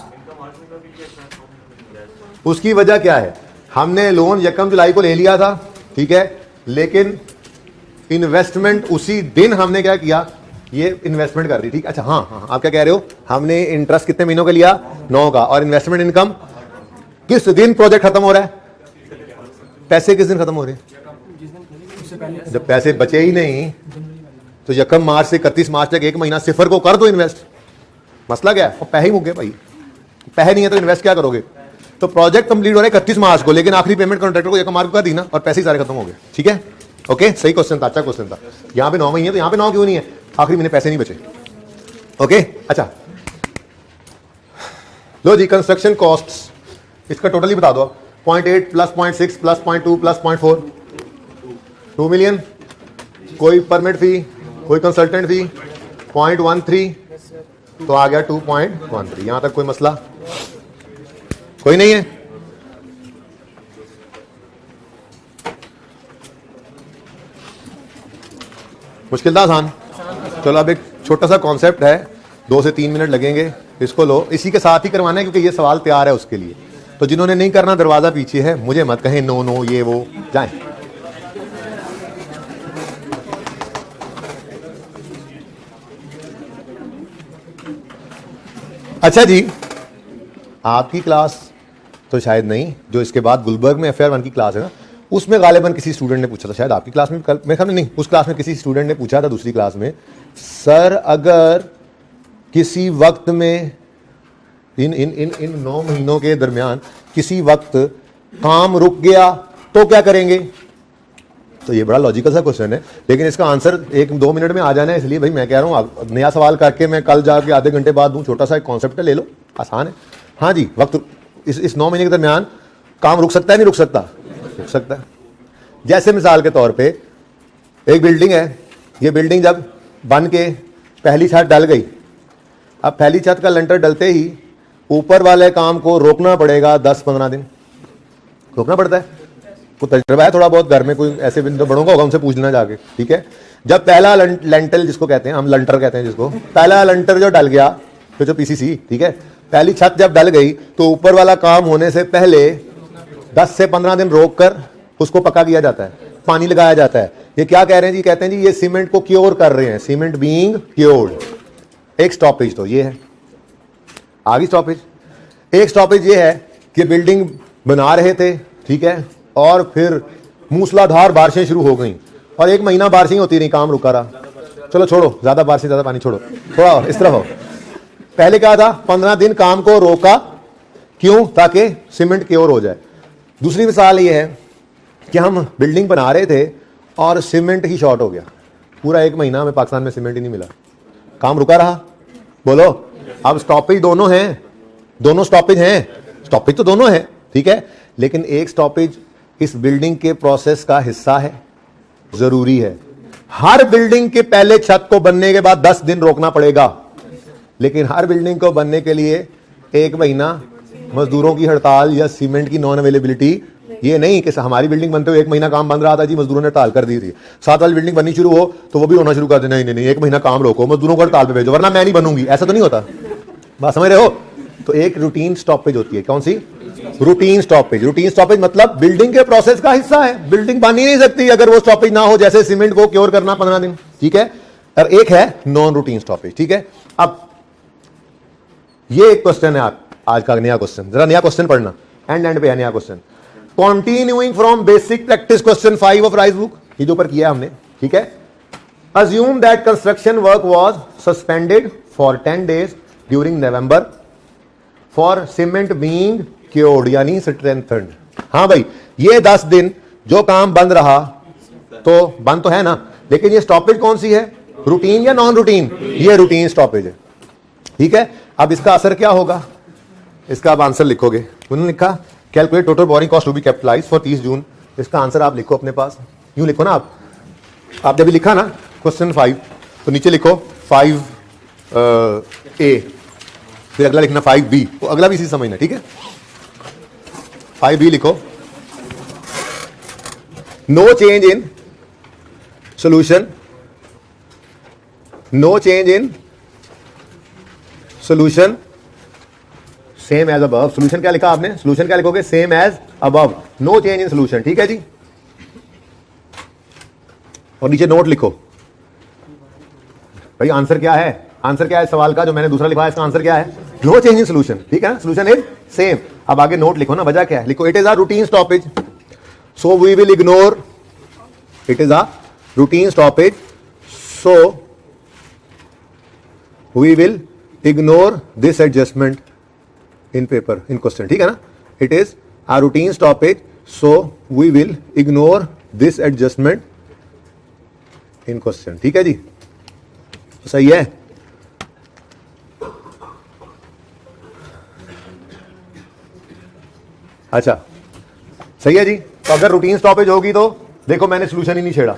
उसकी वजह क्या है, हमने लोन यकम जुलाई को ले लिया था। ठीक है, लेकिन इन्वेस्टमेंट उसी दिन हमने क्या किया, ये इन्वेस्टमेंट कर दी। ठीक, अच्छा हाँ, आप क्या कह रहे हो, हमने इंटरेस्ट कितने महीनों का लिया, 9 का, और इन्वेस्टमेंट इनकम किस दिन प्रोजेक्ट खत्म हो रहा है, पैसे किस दिन खत्म हो रहे हैं, जब पैसे बचे ही नहीं, तो यकम मार्च से 31 मार्च तक 1 महीना सिफर को कर दो इन्वेस्ट। मसला क्या है, और पैसे ही मुक गए भाई, पैसे नहीं है तो इन्वेस्ट क्या करोगे। तो प्रोजेक्ट कंप्लीट हो रहा है 31 मार्च को, लेकिन आखिरी पेमेंट कॉन्ट्रैक्टर को यकम मार्च को कर दी ना, और पैसे ही सारे खत्म हो गए। ठीक है, ओके, सही क्वेश्चन था, अच्छा क्वेश्चन था। यहाँ पे 9 महीने, तो यहाँ पे 9 क्यों नहीं है, आखिरी महीने पैसे नहीं बचे। ओके, अच्छा लो जी, कंस्ट्रक्शन कॉस्ट्स, इसका टोटल ही बता दो, 0.8 प्लस 0.6 प्लस 0.2 प्लस 0.4, 2 मिलियन। कोई परमिट फी, कोई कंसल्टेंट फी 0.13, तो आ गया 2.13। यहां तक कोई मसला कोई नहीं है। मुश्किल था आसान, चलो अब एक छोटा सा कॉन्सेप्ट है, 2 से 3 मिनट लगेंगे, इसको लो, इसी के साथ ही करवाना है, क्योंकि ये सवाल तैयार है उसके लिए। तो जिन्होंने नहीं करना, दरवाजा पीछे है, मुझे मत कहें नो नो ये वो, जाएं। अच्छा जी, आपकी क्लास तो शायद नहीं, जो इसके बाद गुलबर्ग में FR 1 की क्लास है ना, उसमें गालिबन किसी स्टूडेंट ने पूछा था, शायद आपकी क्लास में, कल मेरे ख्याल में नहीं, उस क्लास में किसी स्टूडेंट ने पूछा था, दूसरी क्लास में, सर अगर किसी वक्त में इन 9 महीनों के दरमियान किसी वक्त काम रुक गया तो क्या करेंगे। तो ये बड़ा लॉजिकल सा क्वेश्चन है, लेकिन इसका आंसर 1-2 मिनट में आ जाना है, इसलिए भाई मैं कह रहा हूँ नया सवाल करके मैं कल जाके आधे घंटे बाद दूं, छोटा सा एक कॉन्सेप्ट है, ले लो, आसान है। हाँ जी, वक्त इस 9 महीने के दरमियान काम रुक सकता है, नहीं रुक सकता, रुक सकता है। जैसे मिसाल के तौर पे एक बिल्डिंग है, ये बिल्डिंग जब बन के पहली छत डल गई, अब पहली छत का लंटर डलते ही ऊपर वाले काम को रोकना पड़ेगा 10-15 दिन, रोकना पड़ता है। कोई तजुर्बा है थोड़ा बहुत, घर में कोई ऐसे बिंदु बड़ों का होगा, उनसे पूछ लेना जाके। ठीक है, जब पहला लेंटल जिसको कहते हैं, हम लंटर कहते हैं जिसको, पहला लंटर जो डल गया, तो जो PCC, ठीक है, पहली छत जब डल गई तो ऊपर वाला काम होने से पहले 10 से 15 दिन रोक कर उसको पक्का किया जाता है, पानी लगाया जाता है। ये क्या कह रहे हैं जी, कहते हैं जी ये सीमेंट को क्योर कर रहे हैं, सीमेंट बीइंग क्योर्ड। एक स्टॉपेज तो ये है, आगे स्टॉपेज, एक स्टॉपेज ये है कि बिल्डिंग बना रहे थे, ठीक है, और फिर मूसलाधार बारिशें शुरू हो गई और 1 महीना बारिशें होती रही, काम रुका रहा। चलो छोड़ो, ज्यादा बारिशें, ज्यादा पानी छोड़ो, थोड़ा इस तरफ हो। पहले क्या था, 15 दिन काम को रोका, क्यों, ताकि सीमेंट क्योर हो जाए। दूसरी मिसाल ये है कि हम बिल्डिंग बना रहे थे और सीमेंट ही शॉर्ट हो गया, पूरा 1 महीना हमें पाकिस्तान में सीमेंट ही नहीं मिला, काम रुका रहा। बोलो, अब स्टॉपेज दोनों हैं, दोनों स्टॉपेज हैं, स्टॉपेज तो दोनों है, ठीक है, लेकिन एक स्टॉपेज इस बिल्डिंग के प्रोसेस का हिस्सा है, जरूरी है। हर बिल्डिंग के पहले छत को बनने के बाद 10 दिन रोकना पड़ेगा, लेकिन हर बिल्डिंग को बनने के लिए 1 महीना मजदूरों की हड़ताल या सीमेंट की नॉन अवेलेबिलिटी ये नहीं कि हमारी बिल्डिंग बनते हुए 1 महीना काम बंद रहा था जी, मजदूरों ने हड़ताल कर दी थी, साथ वाली बिल्डिंग बननी शुरू हो तो वो भी रोना शुरू कर देना, नहीं नहीं 1 महीना काम रोको, मजदूरों को हड़ताल पे भेजो वरना मैं नहीं बनूंगी, ऐसा तो नहीं होता। बात समझ रहे हो? तो एक रूटीन स्टॉपेज होती है, कौन सी? Routine stoppage. रूटीन स्टॉपेज मतलब बिल्डिंग के प्रोसेस का हिस्सा है, बिल्डिंग बन ही नहीं सकती अगर वो स्टॉपेज ना हो, जैसे सीमेंट को क्योर करना 15 दिन, ठीक है। और एक है नॉन रूटीन स्टॉपेज, ठीक है। अब ये एक क्वेश्चन है आज का नया क्वेश्चन, जरा नया क्वेश्चन पढ़ना, एंड पे है नया question. Continuing from basic practice question 5 of rise book, ये जो ऊपर किया हमने, ठीक है। Assume that construction work was suspended for 10 days during November for cement being cured, यानी स्ट्रेंथन्ड। हाँ भाई, ये 10 दिन जो काम बंद रहा, तो बंद तो है ना, लेकिन ये स्टॉपेज कौन सी है? रूटीन या नॉन रूटीन? ये रूटीन स्टॉपेज है, ठीक है। अब इसका असर क्या होगा, इसका आप आंसर लिखोगे। उन्होंने लिखा calculate total borrowing cost to be capitalized for 30 June. इसका आंसर आप लिखो अपने पास, यूं लिखो ना आप जब भी लिखा ना क्वेश्चन 5 तो नीचे लिखो 5A, फिर अगला लिखना 5B, तो अगला भी इसी समझना, ठीक है। 5B लिखो, no change in solution, no change in solution same as above. Solution क्या लिखा आपने? सोल्यूशन क्या लिखोगे? Same as above, no change in solution, ठीक है जी। और नीचे नोट लिखो भाई, आंसर क्या है? आंसर क्या है सवाल का जो मैंने दूसरा लिखा है, इसका आंसर क्या है? नो चेंज इन सोल्यूशन, ठीक है ना, सोल्यूशन इज सेम। अब आगे नोट लिखो ना, वजह क्या है, लिखो it is a routine stoppage, so we will ignore, it is a routine stoppage so we will ignore this adjustment in paper, in question, ठीक है ना। It is a routine stoppage so we will ignore this adjustment in question, ठीक है जी, सही है। अच्छा सही है जी। तो अगर रूटीन स्टॉपेज होगी तो देखो मैंने सोल्यूशन ही नहीं छेड़ा,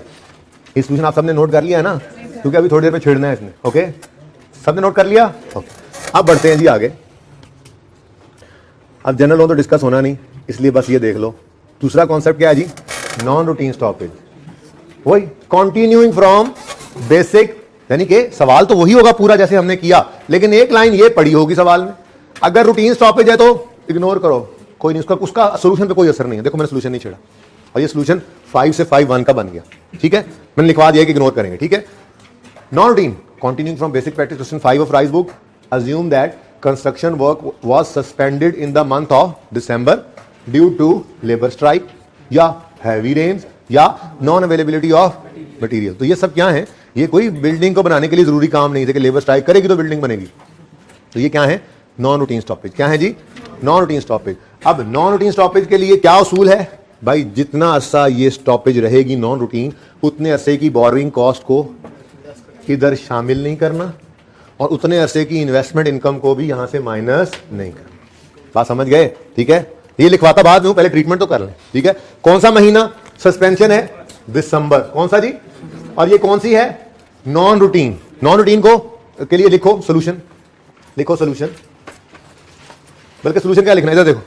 ये सोल्यूशन आप सबने नोट कर लिया है ना, क्योंकि अभी थोड़ी देर में छेड़ना है इसमें, ओके, सबने नोट कर लिया, ओके। अब बढ़ते हैं जी आगे। अब जनरल हो तो डिस्कस होना नहीं, इसलिए बस ये देख लो। दूसरा कॉन्सेप्ट क्या है जी? नॉन रूटीन स्टॉपेज, वही कंटिन्यूइंग फ्रॉम बेसिक, यानी कि सवाल तो वही होगा पूरा जैसे हमने किया, लेकिन एक लाइन ये पड़ी होगी सवाल में। अगर रूटीन स्टॉपेज है तो इग्नोर करो, कोई नहीं, उसका सोल्यूशन पे कोई असर नहीं है। देखो मैंने सोल्यूशन नहीं छेड़ा और ये सोल्यूशन 5 से 5(1) का बन गया, ठीक है। मैंने लिखवा दिया कि इग्नोर करेंगे, ठीक है। Non routine continuing from basic practice question 5 of rise book, assume that construction work was suspended in the month of December due to labour strike या हैवी रेन्स या नॉन अवेलेबिलिटी ऑफ मटेरियल। तो ये सब क्या है? ये कोई building को बनाने के लिए जरूरी काम नहीं है कि लेबर स्ट्राइक करेगी तो बिल्डिंग बनेगी। तो ये क्या है? Non routine stoppage. क्या है जी? Non routine stoppage. अब नॉन रूटीन स्टॉपेज के लिए क्या उसूल है भाई? जितना अरसा ये स्टॉपेज रहेगी नॉन रूटीन, उतने अरसे की बोरिंग कॉस्ट को इधर शामिल नहीं करना और उतने अरसे की इन्वेस्टमेंट इनकम को भी यहां से माइनस नहीं करना। बात समझ गए? ठीक है, ये लिखवाता बाद में हूं, पहले ट्रीटमेंट तो कर लें, ठीक है। कौन सा महीना सस्पेंशन है? दिसंबर। कौन सा जी? और ये कौन सी है? Non routine. नॉन रूटीन को के लिए लिखो सोल्यूशन, लिखो सोल्यूशन। बल्कि सोल्यूशन क्या लिखना है इधर देखो,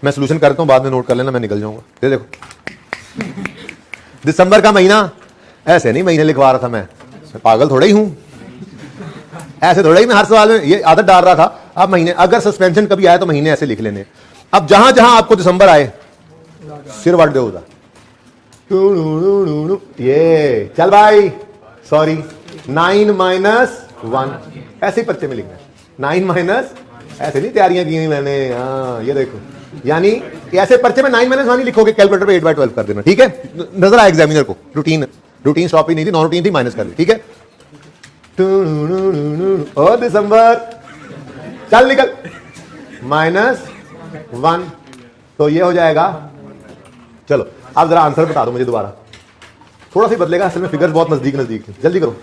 मैं सोल्यूशन करता हूं, बाद में नोट कर लेना, मैं निकल जाऊंगा। ये देखो दिसंबर का महीना, ऐसे नहीं महीने लिखवा रहा था मैं पागल थोड़ा ही हूं, ऐसे थोड़ा ही मैं हर सवाल में ये आदत डाल रहा था। अब महीने, अगर सस्पेंशन कभी आए तो महीने ऐसे लिख लेने। अब जहां जहां आपको दिसंबर आए सिर वट दे उधर, ये चल भाई, सॉरी 9-1 ऐसे ही पर्चे में लिखना है। 9- ऐसे नहीं तैयारियां की हुई मैंने, हाँ ये देखो, यानी ऐसे पर्चे में 9-1 ही लिखोगे, कैलकुलेटर पे 8/12 कर देना, ठीक है। नजर आया एग्जामिनर को, रूटीन स्टॉपिंग नहीं थी, नॉन रूटीन थी, माइनस कर दी, ठीक है। और दिसंबर चल निकल -1, तो ये हो जाएगा। चलो अब जरा आंसर बता दो मुझे दोबारा, थोड़ा सा बदलेगा, असल में फिगर्स बहुत नजदीक है, जल्दी करो।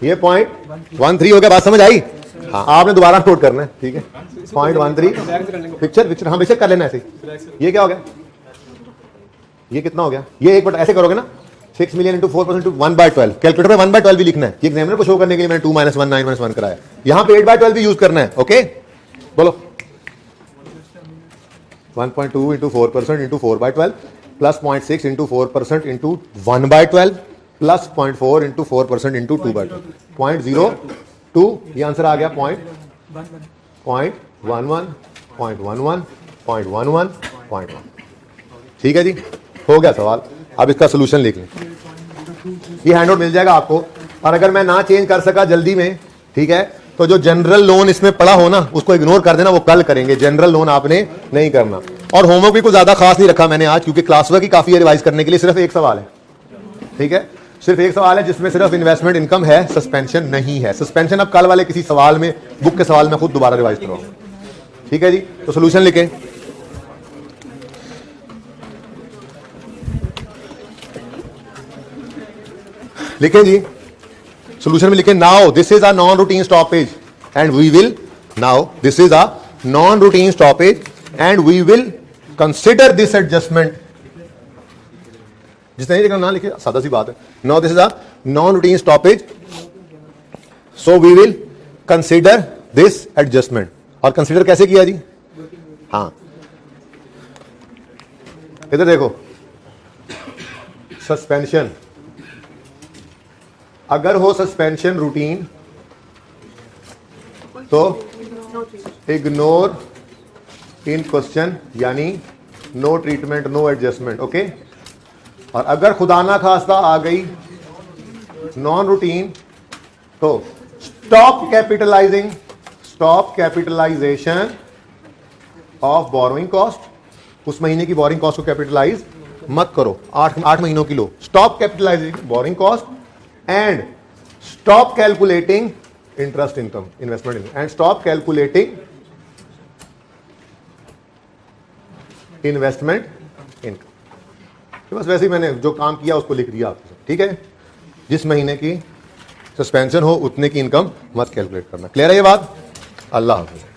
ये 0.13 हो गया, बात समझ आई? हाँ आपने दोबारा नोट करना है, ठीक है। 0.13 पिक्चर हाँ बेशक कर लेना ऐसे। ये क्या हो गया? ये कितना हो गया? ये 1 ऐसे करोगे ना, 6 million into 4% 1/12, कैलकुलेटर में 1/12 भी लिखना है, ये एग्जामिनर को शो करने के लिए मैंने 2-1 9-1 कराया। यहां पे 8/12 भी यूज करना है, ओके। बोलो 1.2 into 4% into 4/12 plus 0.6 into 4% into 1/12 plus 0.4 into 4% into 2/12. 0.02 ये आंसर आ गया 0.11 ठीक है जी, हो गया सवाल। अब इसका सोल्यूशन लिख लें, ये हैंडआउट मिल जाएगा आपको। और अगर मैं ना चेंज कर सका जल्दी में, ठीक है, तो जो जनरल लोन इसमें पड़ा हो ना उसको इग्नोर कर देना, वो कल करेंगे। जनरल लोन आपने नहीं करना। और होमवर्क भी कुछ ज्यादा खास नहीं रखा मैंने आज, क्योंकि क्लास वर्क ही काफी है रिवाइज करने के लिए। सिर्फ एक सवाल है, ठीक है, सिर्फ एक सवाल है जिसमें सिर्फ इन्वेस्टमेंट इनकम है, सस्पेंशन नहीं है। सस्पेंशन अब कल वाले किसी सवाल में, बुक के सवाल में खुद दोबारा रिवाइज करो, ठीक है जी। तो सोल्यूशन लिखें, लिखें जी, सोल्यूशन में लिखें, now this is a non routine stoppage and we will, now this is a non routine stoppage and we will consider this adjustment. जिसने नहीं लिखा ना लिखे, सादा सी बात है। Now this is a non routine stoppage, so we will consider this adjustment. और कंसिडर कैसे किया जी? हाँ, इधर देखो, सस्पेंशन, अगर हो सस्पेंशन रूटीन तो इग्नोर इन क्वेश्चन, यानी no treatment, no adjustment, okay. और अगर खुदा ना खास्ता आ गई नॉन रूटीन तो stop capitalization of borrowing cost. उस महीने की बोरिंग कॉस्ट को कैपिटलाइज मत करो, 8 महीनों की लो। Stop capitalizing borrowing cost and stop calculating interest income, investment income, and stop calculating investment income। बस वैसे ही मैंने जो काम किया उसको लिख दिया आपको, ठीक है। जिस महीने की सस्पेंशन हो उतने की इनकम मत कैलकुलेट करना। क्लियर है ये बात? अल्लाह हाफ़िज़।